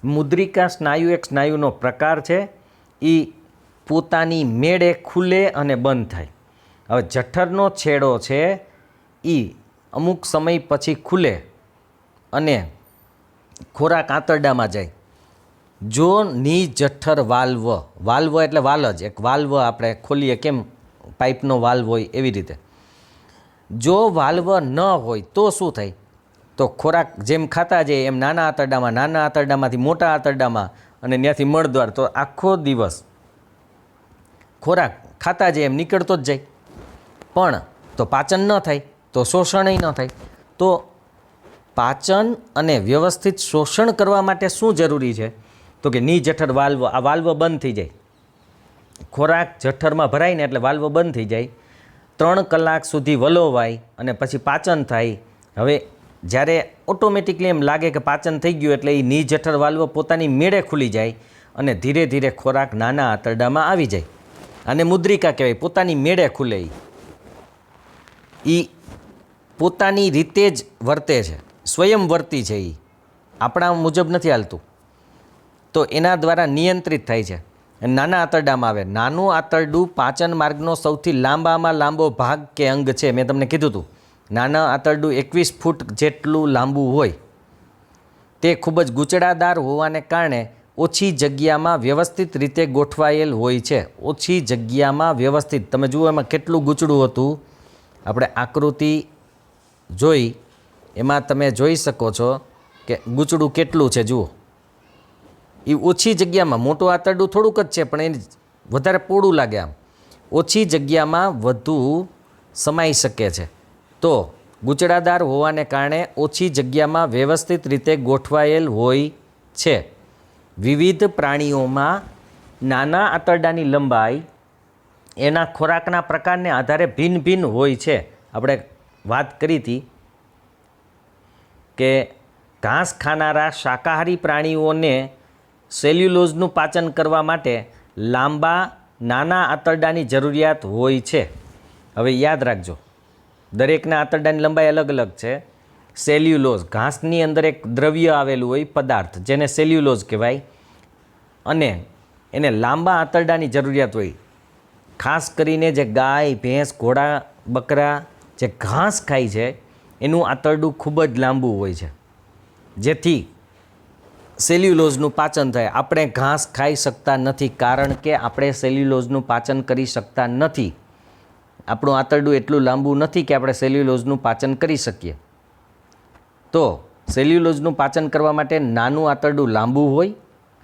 મુદ્રિકા સ્નાયુ એક સ્નાયુનો પ્રકાર છે, એ પોતાની મેળે ખુલે અને બંધ થાય. હવે જઠરનો છેડો છે એ અમુક સમય પછી ખુલે અને ખોરાક આંતરડામાં જાય. જો ની જઠર વાલ્વ એટલે વાલ જ, એક વાલ્વ આપણે ખોલીએ કેમ પાઇપનો વાલ્વ હોય એવી રીતે, જો વાલ્વ ન હોય તો શું થાય, તો ખોરાક જેમ ખાતા જાય એમ નાના આંતરડામાંથી મોટા આંતરડામાં અને ત્યાંથી મળદ્વાર, તો આખો દિવસ ખોરાક ખાતા જાય એમ નીકળતો જ જાય. પણ તો પાચન ન થાય તો શોષણય ન થાય. તો પાચન અને વ્યવસ્થિત શોષણ કરવા માટે શું જરૂરી છે, તો કે ની જઠર વાલ્વ, આ વાલ્વ બંધ થઈ જાય. ખોરાક જઠરમાં ભરાય ને એટલે વાલ્વ બંધ થઈ જાય. 3 કલાક સુધી વલોવાય અને પછી પાચન થાય. હવે જ્યારે ઓટોમેટિકલી એમ લાગે કે પાચન થઈ ગયું એટલે એ ની જઠર વાલ્વ પોતાની મેળે ખુલી જાય અને ધીરે ધીરે ખોરાક નાના આંતરડામાં આવી જાય. આને મુદ્રિકા કહેવાય, પોતાની મેળે ખુલે. એ પોતાની રીતે જ વર્તે છે, સ્વયંવર્તી છે, એ આપણા મુજબ નથી હાલતું. તો એના દ્વારા નિયંત્રિત થાય છે. નાના આંતરડામાં આવે. નાનું આંતરડું પાચન માર્ગનો સૌથી લાંબામાં લાંબો ભાગ કે અંગ છે. મેં તમને કીધું હતું, નાના આંતરડું 21 ફૂટ જેટલું લાંબુ હોય. તે ખૂબ જ ગૂંચળાદાર હોવાને કારણે ઓછી જગ્યામાં વ્યવસ્થિત રીતે ગોઠવાયેલ હોય છે. ઓછી જગ્યામાં વ્યવસ્થિત, તમે જુઓ એમાં કેટલું ગૂંચળું હતું. આપણે આકૃતિ જોઈ એમાં તમે જોઈ શકો છો કે ગૂંચળું કેટલું છે. જુઓ, એ ઓછી જગ્યામાં, મોટું આંતરડું થોડુંક જ છે પણ એ વધારે પોળું લાગે. આમ ઓછી જગ્યામાં વધુ સમાઈ શકે છે. તો ગૂંચળાદાર હોવાને કારણે ઓછી જગ્યામાં વ્યવસ્થિત રીતે ગોઠવાયેલ હોય છે. વિવિધ પ્રાણીઓમાં નાના આંતરડાની લંબાઈ એના ખોરાકના પ્રકારને આધારે ભિન્ન ભિન્ન હોય છે. આપણે વાત કરી હતી કે ઘાસ ખાનારા શાકાહારી પ્રાણીઓને સેલ્યુલોઝનું પાચન કરવા માટે લાંબા નાના આંતરડાની જરૂરિયાત હોય છે. હવે યાદ રાખજો, દરેકના આંતરડાની લંબાઈ અલગ અલગ છે. સેલ્યુલોઝ, ઘાસની અંદર એક દ્રવ્ય આવેલું હોય, પદાર્થ, જેને સેલ્યુલોઝ કહેવાય, અને એને લાંબા આંતરડાની જરૂરિયાત હોય. ખાસ કરીને જે ગાય, ભેંસ, ઘોડા, બકરા જે ઘાસ ખાય છે એનું આંતરડું ખૂબ જ લાંબુ હોય છે, જેથી સેલ્યુલોઝનું પાચન થાય. આપણે ઘાસ ખાઈ શકતા નથી કારણ કે આપણે સેલ્યુલોઝનું પાચન કરી શકતા નથી. આપણું આંતરડું એટલું લાંબુ નથી કે આપણે સેલ્યુલોઝનું પાચન કરી શકીએ. તો સેલ્યુલોઝનું પાચન કરવા માટે નાનું આંતરડું લાંબુ હોય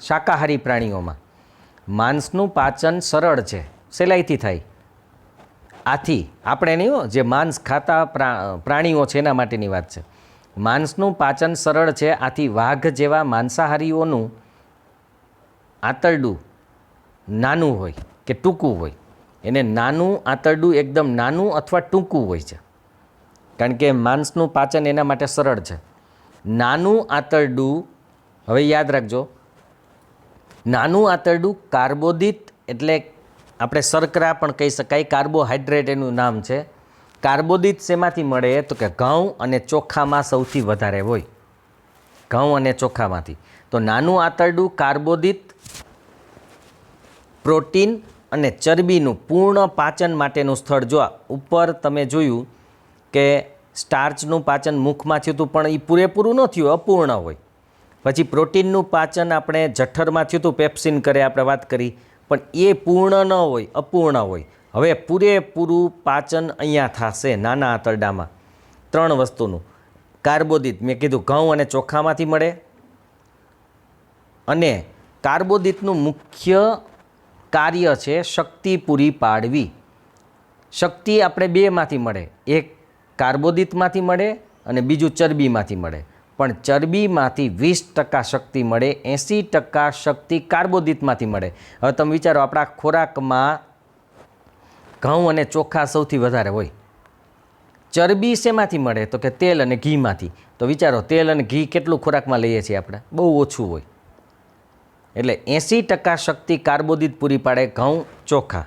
શાકાહારી પ્રાણીઓમાં. માંસનું પાચન સરળ છે, સહેલાઈથી થાય. આથી આપણે નહીં હો, જે માંસ ખાતા પ્રાણીઓ છે એના માટેની વાત છે. માંસનું પાચન સરળ છે. આથી વાઘ જેવા માંસાહારીઓનું આંતરડું નાનું હોય કે ટૂંકું હોય. એને નાનું આંતરડું એકદમ નાનું અથવા ટૂંકું હોય છે, કારણ કે માંસનું પાચન એના માટે સરળ છે. નાનું આંતરડું, હવે યાદ રાખજો, નાનું આંતરડું કાર્બોદિત એટલે આપણે શર્કરા પણ કહી શકાય, કાર્બોહાઈડ્રેટ એનું નામ છે. કાર્બોદિત શેમાંથી મળે, તો કે ઘઉં અને ચોખામાં સૌથી વધારે હોય. ઘઉં અને ચોખામાંથી. તો નાનું આંતરડું કાર્બોદિત, પ્રોટીન અને ચરબીનું પૂર્ણ પાચન માટેનું સ્થળ. જો ઉપર તમે જોયું કે સ્ટાર્ચનું પાચન મુખમાં થયું હતું, પણ એ પૂરેપૂરું ન થયું, અપૂર્ણ હોય. પછી પ્રોટીનનું પાચન આપણે જઠરમાં થયું હતું, પેપ્સિન કરે આપણે વાત કરી, પણ એ પૂર્ણ ન હોય, અપૂર્ણ હોય. હવે પૂરેપૂરું પાચન અહીંયા થશે નાના આંતરડામાં. 3 વસ્તુનું. કાર્બોદિત મેં કીધું ઘઉં અને ચોખામાંથી મળે, અને કાર્બોદિતનું મુખ્ય કાર્ય છે શક્તિ પૂરી પાડવી. શક્તિ આપણે બેમાંથી મળે, એક કાર્બોદિતમાંથી મળે અને બીજું ચરબીમાંથી મળે. પણ ચરબીમાંથી 20% શક્તિ મળે, 80% શક્તિ કાર્બોદિતમાંથી મળે. હવે તમે વિચારો, આપણા ખોરાકમાં ઘઉં અને ચોખા સૌથી વધારે હોય. ચરબી શેમાંથી મળે? તો કે તેલ અને ઘીમાંથી. તો વિચારો, તેલ અને ઘી કેટલું ખોરાકમાં લઈએ છીએ આપણે? બહુ ઓછું હોય. એટલે 80% શક્તિ કાર્બોદિત પૂરી પાડે ઘઉં, ચોખા.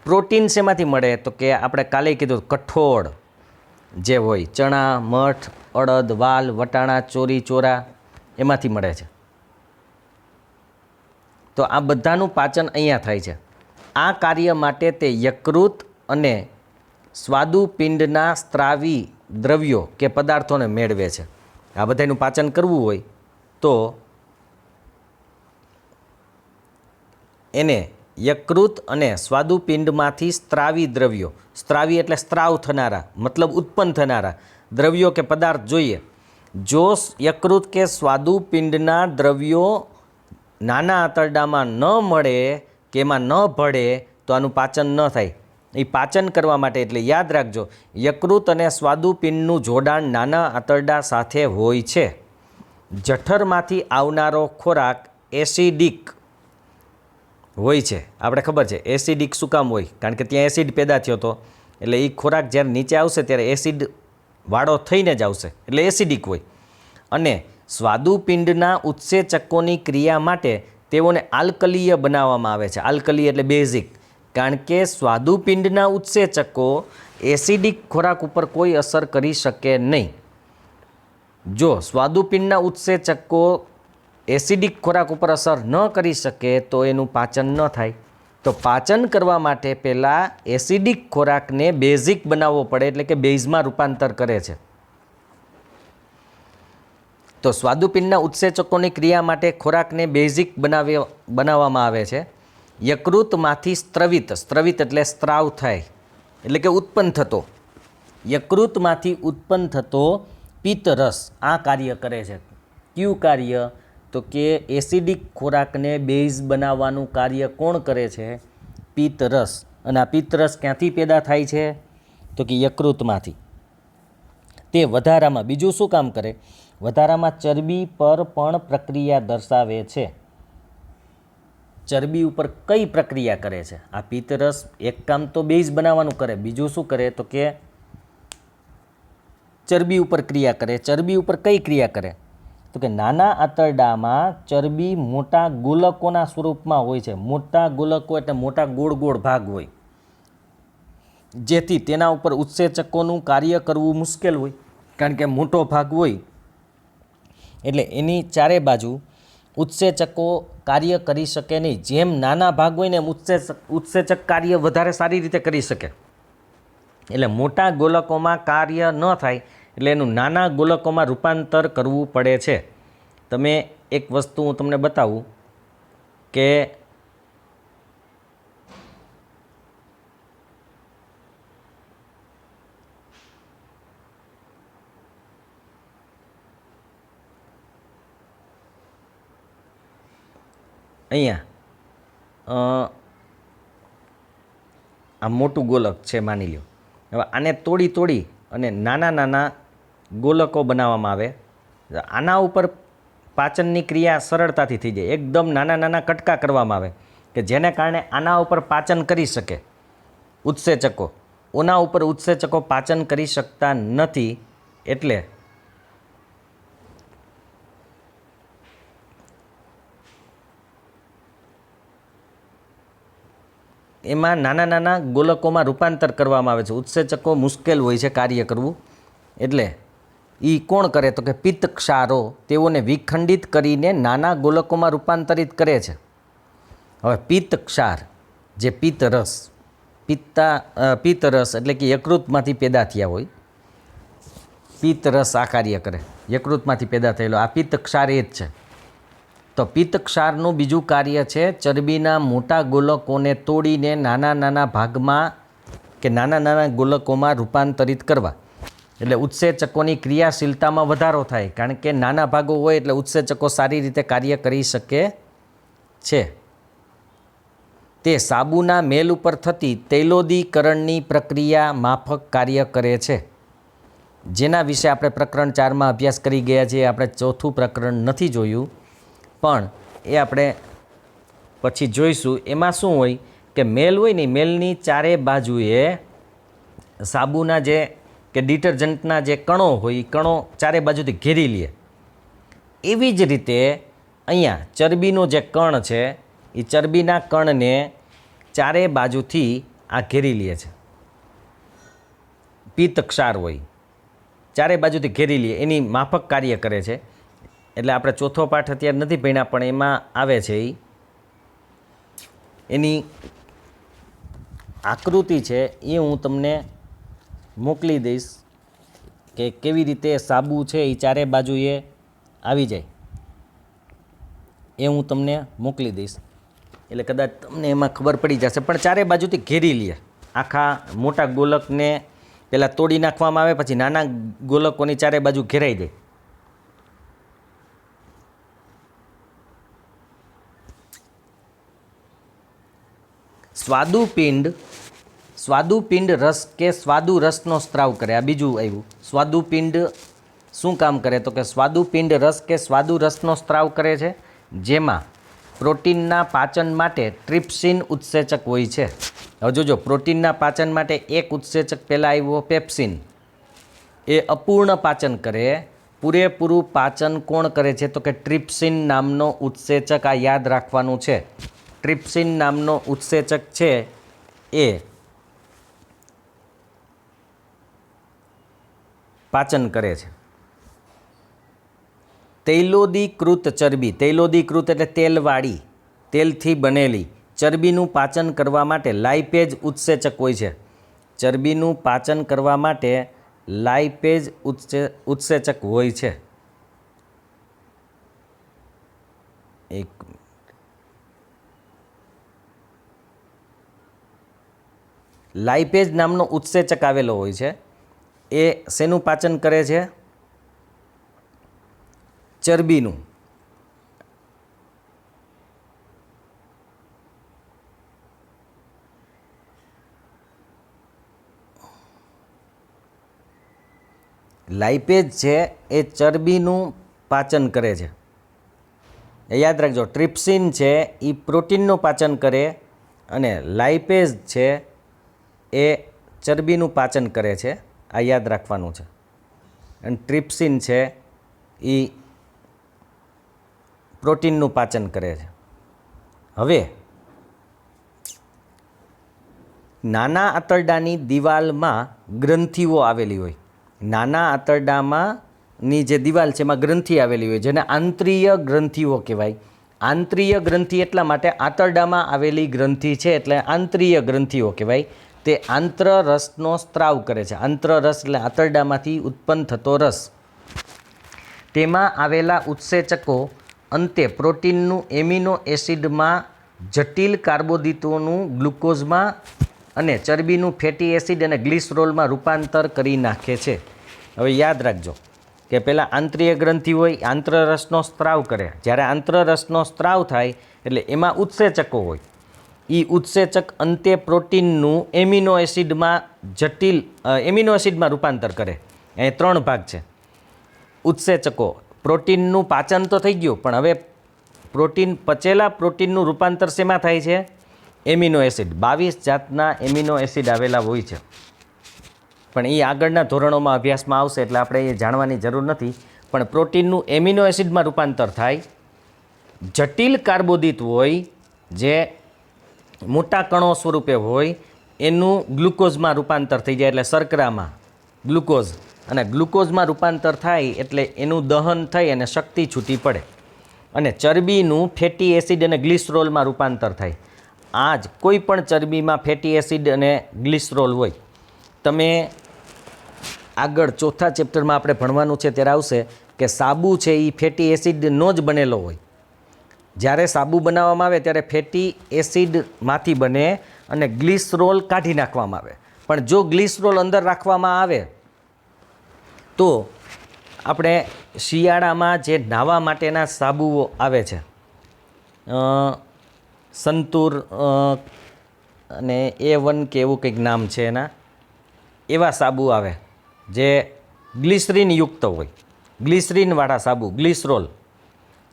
પ્રોટીન શેમાંથી મળે? તો કે આપણે કાલે કીધું કઠોળ જે હોય, ચણા, મઠ, અડદ, વાલ, વટાણા, ચોરી, ચોરા, એમાંથી મળે છે. તો આ બધાનું પાચન અહીંયા થાય છે. આ કાર્ય માટે તે યકૃત અને સ્વાદુપિંડના સ્ત્રાવી દ્રવ્યો કે પદાર્થોને મેળવે છે. આ બધાનું પાચન કરવું હોય તો એને યકૃત અને સ્વાદુપિંડમાંથી સ્ત્રાવી દ્રવ્યો, સ્ત્રાવી એટલે સ્ત્રાવ થનારા, મતલબ ઉત્પન્ન થનારા દ્રવ્યો કે પદાર્થ જોઈએ. જો યકૃત કે સ્વાદુપિંડના દ્રવ્યો નાના આંતરડામાં ન મળે કે એમાં ન ભળે તો આનું પાચન ન થાય. એ પાચન કરવા માટે, એટલે યાદ રાખજો, યકૃત અને સ્વાદુપિંડનું જોડાણ નાના આંતરડા સાથે હોય છે. જઠરમાંથી આવનારો ખોરાક એસિડિક હોય છે. આપણે ખબર છે એસિડિક શું કામ હોય? કારણ કે ત્યાં એસિડ પેદા થયો હતો, એટલે એ ખોરાક જ્યારે નીચે આવશે ત્યારે એસિડ વાળો થઈને જ આવશે, એટલે એસિડિક હોય. અને સ્વાદુપિંડના ઉત્સેચકોની ક્રિયા માટે તેઓને આલ્કલીય બનાવવામાં આવે છે. આલ્કલીય એટલે બેઝિક. કારણ કે સ્વાદુપિંડના ઉત્સેચકો એસિડિક ખોરાક ઉપર કોઈ અસર કરી શકે નહીં. જો સ્વાદુપિંડના ઉત્સેચકો એસિડિક ખોરાક ઉપર અસર ન કરી શકે તો એનું પાચન ન થાય. તો પાચન કરવા માટે પહેલાં એસિડિક ખોરાકને બેઝિક બનાવવો પડે, એટલે કે બેઝમાં રૂપાંતર કરે છે. તો સ્વાદુપિંડના ઉત્સેચકોની ક્રિયા માટે ખોરાકને બેઝિક બનાવવામાં આવે છે. યકૃતમાંથી સ્ત્રવિત, સ્ત્રવિત એટલે સ્ત્રાવ થાય, એટલે કે ઉત્પન્ન થતો, યકૃતમાંથી ઉત્પન્ન થતો પિત્તરસ આ કાર્ય કરે છે. કયું કાર્ય? તો કે એસિડિક ખોરાકને બેઝ બનાવવાનું કાર્ય કોણ કરે છે? પિત્તરસ. અને આ પિત્તરસ ક્યાંથી પેદા થાય છે? તો કે યકૃતમાંથી. તે વધારામાં બીજું શું કામ કરે? વધારામાં ચરબી પર પણ પ્રક્રિયા દર્શાવે છે. ચરબી ઉપર કઈ પ્રક્રિયા કરે છે? આ પિત્તરસ એક કામ તો બેઝ બનાવવાનું કરે, બીજું શું કરે? તો કે ચરબી ઉપર ક્રિયા કરે. ચરબી ઉપર કઈ ક્રિયા કરે? તો કે નાના આંતરડામાં ચરબી મોટા ગોલકોના સ્વરૂપમાં હોય છે. મોટા ગોલકો એટલે મોટા ગોળ ગોળ ભાગ હોય, જેથી તેના ઉપર ઉત્સેચકોનું કાર્ય કરવું મુશ્કેલ હોય. કારણ કે મોટો ભાગ હોય એટલે એની ચારે બાજુ ઉત્સેચકો કાર્ય કરી શકે નહીં. જેમ નાના ભાગ હોય ને એમ ઉત્સેચક કાર્ય વધારે સારી રીતે કરી શકે. એટલે મોટા ગોલકોમાં કાર્ય ન થાય, એટલે એનું નાના ગોલકોમાં રૂપાંતર કરવું પડે છે. તમે એક વસ્તુ હું તમને બતાવું કે અહીંયા આ મોટું ગોલક છે માની લ્યો. હવે આને તોડી અને નાના નાના ગોલકો બનાવવામાં આવે. આના ઉપર પાચનની ક્રિયા સરળતાથી થઈ જાય. એકદમ નાના નાના કટકા કરવામાં આવે કે જેને કારણે આના ઉપર પાચન કરી શકે ઉત્સેચકો. ઓના ઉપર ઉત્સેચકો પાચન કરી શકતા નથી, એટલે એમાં નાના નાના ગોલકોમાં રૂપાંતર કરવામાં આવે છે. ઉત્સેચકો મુશ્કેલ હોય છે કાર્ય કરવું, એટલે એ કોણ કરે? તો કે પિત્ત ક્ષારો તેઓને વિખંડિત કરીને નાના ગોલકોમાં રૂપાંતરિત કરે છે. હવે પિત્ત ક્ષાર જે પિત્તરસ એટલે કે યકૃતમાંથી પેદા થયા હોય, પિત્તરસ આ કાર્ય કરે, યકૃતમાંથી પેદા થયેલો આ પિત્ત ક્ષાર એ જ છે. તો પિત્ત ક્ષારનું બીજું કાર્ય છે ચરબીના મોટા ગોલકોને તોડીને નાના નાના ભાગમાં કે નાના નાના ગોલકોમાં રૂપાંતરિત કરવા. એટલે ઉત્સેચકોની ક્રિયાશીલતામાં વધારો થાય, કારણ કે નાના ભાગો હોય એટલે ઉત્સેચકો સારી રીતે કાર્ય કરી શકે છે. તે સાબુના મેલ ઉપર થતી તૈલોદીકરણની પ્રક્રિયા માફક કાર્ય કરે છે, જેના વિશે આપણે પ્રકરણ 4માં અભ્યાસ કરી ગયા છીએ. આપણે ચોથું પ્રકરણ નથી જોયું, પણ એ આપણે પછી જોઈશું. એમાં શું હોય કે મેલ હોય ને, મેલની ચારે બાજુએ સાબુના જે કે ડિટર્જન્ટના જે કણો હોય એ કણો ચારે બાજુથી ઘેરી લે. એવી જ રીતે અહીંયા ચરબીનો જે કણ છે એ ચરબીના કણને ચારે બાજુથી આ ઘેરી લે છે. પિત્ત ક્ષાર હોય ચારે બાજુથી ઘેરી લે, એની માફક કાર્ય કરે છે. એટલે આપણે ચોથો પાઠ અત્યારે નથી ભણ્યા, પણ એમાં આવે છે એની આકૃતિ છે એ હું તમને મોકલી દઈશ કે કેવી રીતે સાબુ છે એ ચારે બાજુએ આવી જાય, એ હું તમને મોકલી દઈશ. એટલે કદાચ તમને એમાં ખબર પડી જશે. પણ ચારે બાજુથી ઘેરી લે, આખા મોટા ગોલકને પહેલાં તોડી નાખવામાં આવે, પછી નાના ગોલકોની ચારે બાજુ ઘેરાઈ જાય. સ્વાદુપિંડ રસ કે સ્વાદુ રસનો સ્ત્રાવ કરે. આ બીજું આવ્યું. સ્વાદુપિંડ શું કામ કરે? તો કે સ્વાદુપિંડ રસ કે સ્વાદુ રસનો સ્ત્રાવ કરે છે, જેમાં પ્રોટીનના પાચન માટે ટ્રિપ્સિન ઉત્સેચક હોય છે. હવે જોજો, પ્રોટીનના પાચન માટે એક ઉત્સેચક પહેલાં આવ્યો પેપ્સિન, એ અપૂર્ણ પાચન કરે. પૂરેપૂરું પાચન કોણ કરે છે? તો કે ટ્રિપ્સિન નામનો ઉત્સેચક. આ યાદ રાખવાનું છે. ટ્રિપ્સિન નામનો ઉત્સેચક છે એ પાચન કરે છે. તૈલોદીકૃત ચરબી, તૈલોદીકૃત એટલે તેલવાળી, તેલથી બનેલી ચરબીનું પાચન કરવા માટે લાઇપેજ ઉત્સેચક હોય છે. ચરબીનું પાચન કરવા માટે લાઇપેજ ઉત્સેચક હોય છે. એક લાઇપેજ નામનો ઉત્સેચક આવેલો હોય છે. એ શેનું પાચન કરે છે? ચરબીનું. લાઇપેજ છે એ ચરબીનું પાચન કરે છે. એ યાદ રાખજો. ટ્રિપ્સિન છે એ પ્રોટીનનું પાચન કરે અને લાઇપેજ છે એ ચરબીનું પાચન કરે છે. આ યાદ રાખવાનું છે. અને ટ્રિપ્સિન છે એ પ્રોટીનનું પાચન કરે છે. હવે નાના આંતરડાની દિવાલમાં ગ્રંથિઓ આવેલી હોય. નાના આંતરડામાંની જે દિવાલ છે એમાં ગ્રંથિ આવેલી હોય, જેને આંતરીય ગ્રંથિઓ કહેવાય. આંતરીય ગ્રંથિ એટલા માટે આંતરડામાં આવેલી ગ્રંથિ છે એટલે આંતરીય ગ્રંથિઓ કહેવાય. તે આંત્રરસનો સ્ત્રાવ કરે છે. આંત્રરસ એટલે આંતરડામાંથી ઉત્પન્ન થતો રસ. તેમાં આવેલા ઉત્સેચકો અંતે પ્રોટીનનું એમિનો એસિડમાં, જટિલ કાર્બોદિતોનું ગ્લુકોઝમાં અને ચરબીનું ફેટી એસિડ અને ગ્લિસરોલમાં રૂપાંતર કરી નાખે છે. હવે યાદ રાખજો કે પહેલાં આંતરીય ગ્રંથિ હોય, આંત્રરસનો સ્ત્રાવ કરે. જ્યારે આંત્રરસનો સ્ત્રાવ થાય એટલે એમાં ઉત્સેચકો હોય. એ ઉત્સેચક અંતે પ્રોટીનનું એમિનો એસિડમાં રૂપાંતર કરે. એ 3 ભાગ છે ઉત્સેચકો. પ્રોટીનનું પાચન તો થઈ ગયું, પણ હવે પચેલા પ્રોટીનનું રૂપાંતર શેમાં થાય છે? Amino acid. 22 જાતના એમિનો એસિડ આવેલા હોય છે, પણ એ આગળના ધોરણોમાં અભ્યાસમાં આવશે એટલે આપણે એ જાણવાની જરૂર નથી. પણ પ્રોટીનનું એમિનો એસિડમાં રૂપાંતર થાય. જટિલ કાર્બોદિત હોય જે મોટા કણો સ્વરૂપે હોય એનું ગ્લુકોઝમાં રૂપાંતર થઈ જાય, એટલે શર્કરામાં ગ્લુકોઝ, અને ગ્લુકોઝમાં રૂપાંતર થાય એટલે એનું દહન થઈ અને શક્તિ છૂટી પડે. અને ચરબીનું ફેટી એસિડ અને ગ્લિસરોલમાં રૂપાંતર થાય. આ જ કોઈ પણ ચરબીમાં ફેટી એસિડ અને ગ્લિસરોલ હોય. તમે આગળ ચોથા ચેપ્ટરમાં આપણે ભણવાનું છે ત્યારે આવશે કે સાબુ છે એ ફેટી એસિડનો જ બનેલો હોય. જ્યારે સાબુ બનાવવામાં આવે ત્યારે ફેટી એસિડમાંથી બને અને ગ્લિસરોલ કાઢી નાખવામાં આવે. પણ જો ગ્લિસરોલ અંદર રાખવામાં આવે તો આપણે શિયાળામાં જે નાહવા માટેના સાબુઓ આવે છે, સંતૂર અને A1 કે એવું કંઈક નામ છે એના, એવા સાબુ આવે જે ગ્લિસરીન યુક્ત હોય, ગ્લિસરીનવાળા સાબુ, ગ્લિસરોલ.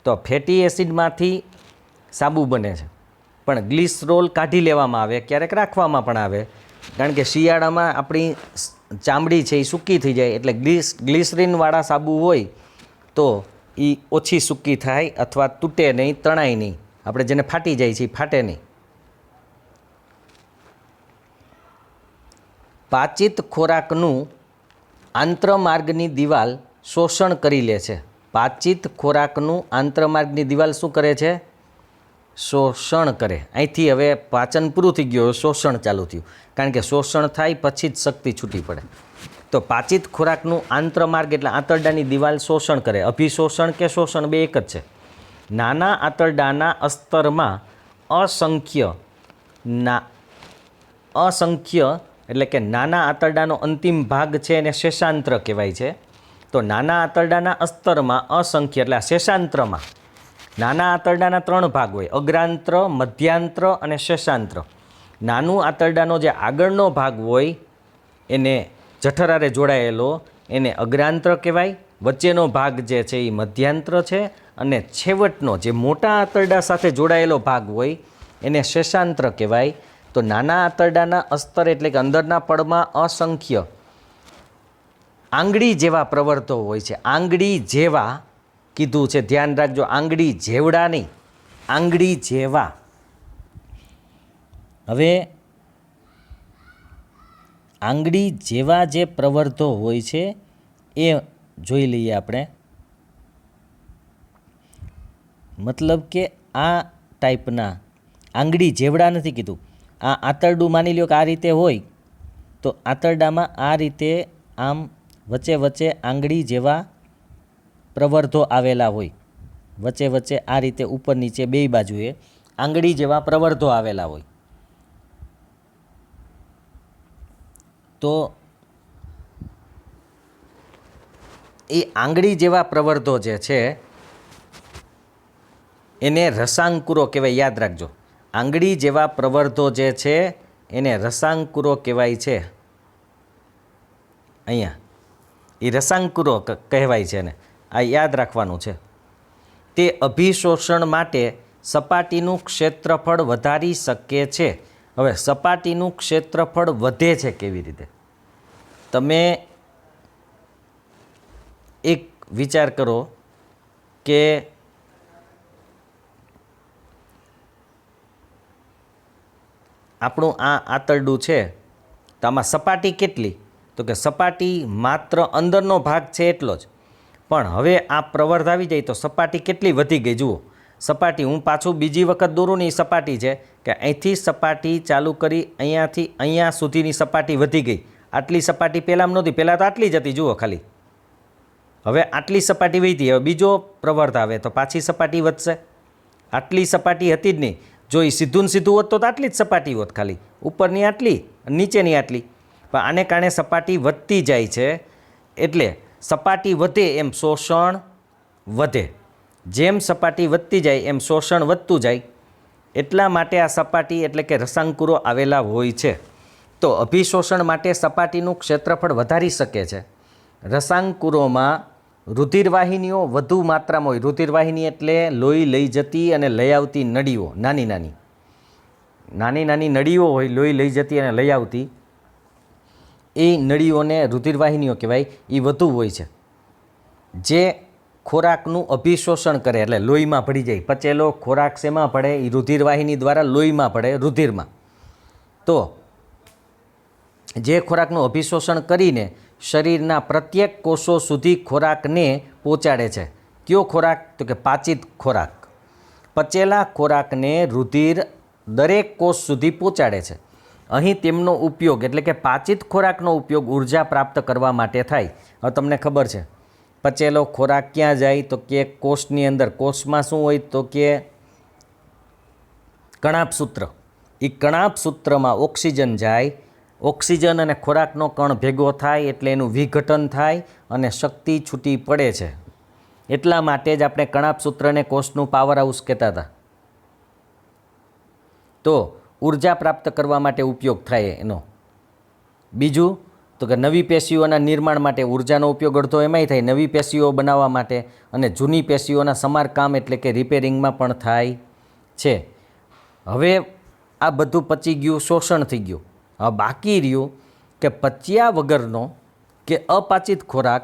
તો ફેટી એસિડમાંથી સાબુ બને છે, પણ ગ્લિસરોલ કાઢી લેવામાં આવે, ક્યારેક રાખવામાં પણ આવે, કારણ કે શિયાળામાં આપણી ચામડી છે એ સૂકી થઈ જાય, એટલે ગ્લિસરીનવાળા સાબુ હોય તો એ ઓછી સૂકી થાય અથવા તૂટે નહીં, તણાય નહીં, આપણે જેને ફાટી જાય છે એ ફાટે નહીં. પાચિત ખોરાકનું આંત્રમાર્ગની દિવાલ શોષણ કરી લે છે. પાચિત ખોરાકનું આંત્રમાર્ગની દિવાલ શું કરે છે? શોષણ કરે. અહીંથી હવે પાચન પૂરું થઈ ગયું, શોષણ ચાલુ થયું, કારણ કે શોષણ થાય પછી જ શક્તિ છૂટી પડે. તો પાચિત ખોરાકનું આંત્રમાર્ગ એટલે આંતરડાની દિવાલ શોષણ કરે. અભિશોષણ કે શોષણ બે એક જ છે. નાના આંતરડાના અસ્તરમાં અસંખ્ય એટલે કે નાના આંતરડાનો અંતિમ ભાગ છે એને શેષાંત્ર કહેવાય છે. તો નાના આંતરડાના અસ્તરમાં અસંખ્ય એટલે શેષાંત્રમાં નાના આંતરડાના 3 ભાગ હોય, અગ્રાંત્ર, મધ્યાંત્ર અને શેષાંત્ર. નાનું આંતરડાનો જે આગળનો ભાગ હોય એને જઠરારે જોડાયેલો એને અગ્રાંત્ર કહેવાય, વચ્ચેનો ભાગ જે છે એ મધ્યાંત્ર છે, અને છેવટનો જે મોટા આંતરડા સાથે જોડાયેલો ભાગ હોય એને શેષાંત્ર કહેવાય. તો નાના આંતરડાના અસ્તર એટલે કે અંદરના પડમાં અસંખ્ય આંગળી જેવા પ્રવર્તો હોય છે. આંગળી જેવા કીધું છે, ધ્યાન રાખજો, આંગળી જેવડા નહીં, આંગળી જેવા. હવે આંગળી જેવા જે પ્રવર્તો હોય છે એ જોઈ લઈએ આપણે. મતલબ કે આ ટાઈપના આંગળી જેવડા નથી કીધું. આ આંતરડું માની લ્યો કે આ રીતે હોય તો આંતરડામાં આ રીતે આમ વચ્ચે વચ્ચે આંગળી જેવા પ્રવર્ધો આવેલા હોય, વચ્ચે વચ્ચે આ રીતે ઉપર નીચે બે બાજુએ આંગળી જેવા પ્રવર્ધો આવેલા હોય. તો એ આંગળી જેવા પ્રવર્ધો જે છે એને રસાંકુરો કહેવાય, યાદ રાખજો. આંગળી જેવા પ્રવર્ધો જે છે એને રસાંકુરો કહેવાય છે. અહીંયા એ રસાંકુરો કહેવાય છે ને, આ યાદ રાખવાનું છે. તે અભિશોષણ માટે સપાટીનું ક્ષેત્રફળ વધારી શકે છે. હવે સપાટીનું ક્ષેત્રફળ વધે છે કેવી રીતે? તમે એક વિચાર કરો કે આપણું આ આંતરડું છે તો આમાં સપાટી કેટલી? તો કે સપાટી માત્ર અંદરનો ભાગ છે એટલો જ, પણ હવે આ પ્રવર્ધ આવી જાય તો સપાટી કેટલી વધી ગઈ. જુઓ સપાટી, હું પાછું બીજી વખત દોરું ને એ સપાટી છે કે અહીંથી સપાટી ચાલુ કરી અહીંયાથી અહીંયા સુધીની સપાટી વધી ગઈ. આટલી સપાટી પહેલાં નહોતી, પહેલાં તો આટલી જ હતી, જુઓ ખાલી. હવે આટલી સપાટી વધી, હવે બીજો પ્રવર્ધ આવે તો પાછી સપાટી વધશે. આટલી સપાટી હતી જ નહીં, જો એ સીધું સીધું હોત તો આટલી જ સપાટી હોત, ખાલી ઉપરની આટલી નીચેની આટલી. પણ આને કારણે સપાટી વધતી જાય છે, એટલે સપાટી વધે એમ શોષણ વધે. જેમ સપાટી વધતી જાય એમ શોષણ વધતું જાય. એટલા માટે આ સપાટી એટલે કે રસાંકુરો આવેલા હોય છે. તો અભિશોષણ માટે સપાટીનું ક્ષેત્રફળ વધારી શકે છે. રસાંકુરોમાં રુધિરવાહિનીઓ વધુ માત્રામાં હોય. રુધિરવાહિની એટલે લોહી લઈ જતી અને લઈ આવતી નળીઓ, નાની નાની નળીઓ હોય, લોહી લઈ જતી અને લઈ આવતી, એ નળીઓને રુધિરવાહિનીઓ કહેવાય. એ વધુ હોય છે, જે ખોરાકનું અભિશોષણ કરે એટલે લોહીમાં ભળી જાય. પચેલો ખોરાક શેમાં ભળે? એ રુધિરવાહિની દ્વારા લોહીમાં ભળે, રુધિરમાં. તો જે ખોરાકનું અભિશોષણ કરીને શરીરના પ્રત્યેક કોષો સુધી ખોરાકને પહોંચાડે છે. કયો ખોરાક? તો કે પાચિત ખોરાક. પચેલા ખોરાકને રુધિર દરેક કોષ સુધી પહોંચાડે છે. અહીં તેમનો ઉપયોગ એટલે કે પાચિત ખોરાકનો ઉપયોગ ઉર્જા પ્રાપ્ત કરવા માટે થાય. હવે તમને ખબર છે પચેલો ખોરાક ક્યાં જાય તો કે કોષની અંદર. કોષમાં શું હોય તો કે કણાભસૂત્ર. એ કણાભસૂત્રમાં ઓક્સિજન જાય. ઓક્સિજન અને ખોરાકનો કણ ભેગો થાય એટલે એનું વિઘટન થાય અને શક્તિ છૂટી પડે છે. એટલા માટે જ આપણે કણાભસૂત્રને કોષનું પાવર હાઉસ કહેતા હતા. તો ઉર્જા પ્રાપ્ત કરવા માટે ઉપયોગ થાય એનો. બીજું તો કે નવી પેશીઓના નિર્માણ માટે ઉર્જાનો ઉપયોગ અડધો એમાંય થાય, નવી પેશીઓ બનાવવા માટે, અને જૂની પેશીઓના સમારકામ એટલે કે રિપેરિંગમાં પણ થાય છે. હવે આ બધું પચી ગયું, શોષણ થઈ ગયું. હવે બાકી રહ્યું કે પચ્યા વગરનો કે અપાચિત ખોરાક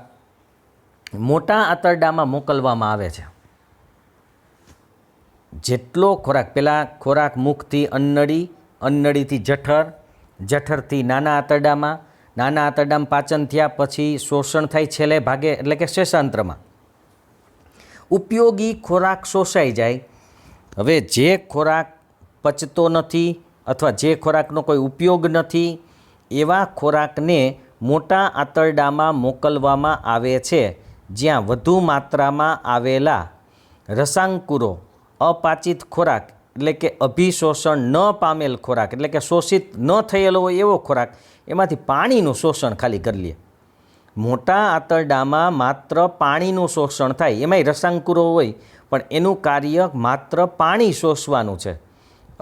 મોટા આંતરડામાં મોકલવામાં આવે છે. જેટલો ખોરાક પહેલાં ખોરાક મુખથી અન્નળી, અન્નળીથી જઠર, જઠરથી નાના આંતરડામાં, નાના આંતરડામાં પાચન થયા પછી શોષણ થાય છેલ્લે ભાગે એટલે કે શેષાંત્રમાં. ઉપયોગી ખોરાક શોષાઈ જાય. હવે જે ખોરાક પચતો નથી અથવા જે ખોરાકનો કોઈ ઉપયોગ નથી એવા ખોરાકને મોટા આંતરડામાં મોકલવામાં આવે છે, જ્યાં વધુ માત્રામાં આવેલા રસાંકુરો અપાચિત ખોરાક એટલે કે અભિશોષણ ન પામેલ ખોરાક એટલે કે શોષિત ન થયેલો હોય એવો ખોરાક એમાંથી પાણીનું શોષણ ખાલી કરી લે. મોટા આંતરડામાં માત્ર પાણીનું શોષણ થાય. એમાંય રસાંકુરો હોય પણ એનું કાર્ય માત્ર પાણી શોષવાનું છે.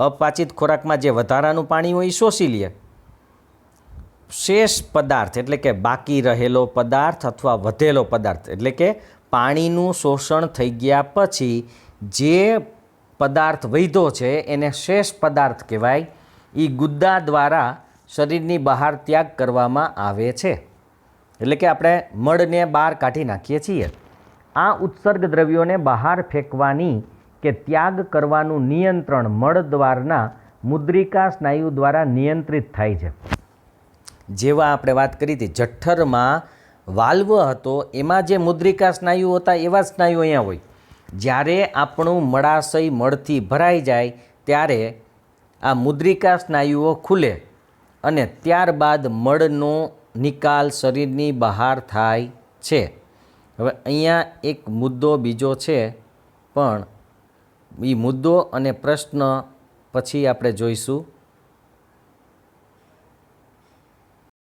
અપાચિત ખોરાકમાં જે વધારાનું પાણી હોય એ શોષી લે. શેષ પદાર્થ એટલે કે બાકી રહેલો પદાર્થ અથવા વધેલો પદાર્થ એટલે કે પાણીનું શોષણ થઈ ગયા પછી જે પદાર્થ વધ્યો છે એને શેષ પદાર્થ કહેવાય. એ ગુદ્દા દ્વારા શરીરની બહાર ત્યાગ કરવામાં આવે છે. એટલે કે આપણે મળને બહાર કાઢી નાખીએ છીએ. આ ઉત્સર્ગ દ્રવ્યોને બહાર ફેંકવાની કે ત્યાગ કરવાનું નિયંત્રણ મળદ્વારના મુદ્રિકા સ્નાયુ દ્વારા નિયંત્રિત થાય છે. જેવા આપણે વાત કરી હતી જઠરમાં વાલ્વ હતો એમાં જે મુદ્રિકા સ્નાયુ હતા એવા જ સ્નાયુ અહીંયા હોય. જ્યારે આપણું મળાશય મળથી ભરાઈ જાય ત્યારે આ મુદ્રિકા સ્નાયુઓ ખુલે અને ત્યારબાદ મળનો નિકાલ શરીરની બહાર થાય છે. હવે અહીંયા એક મુદ્દો બીજો છે પણ એ મુદ્દો અને પ્રશ્ન પછી આપણે જોઈશું.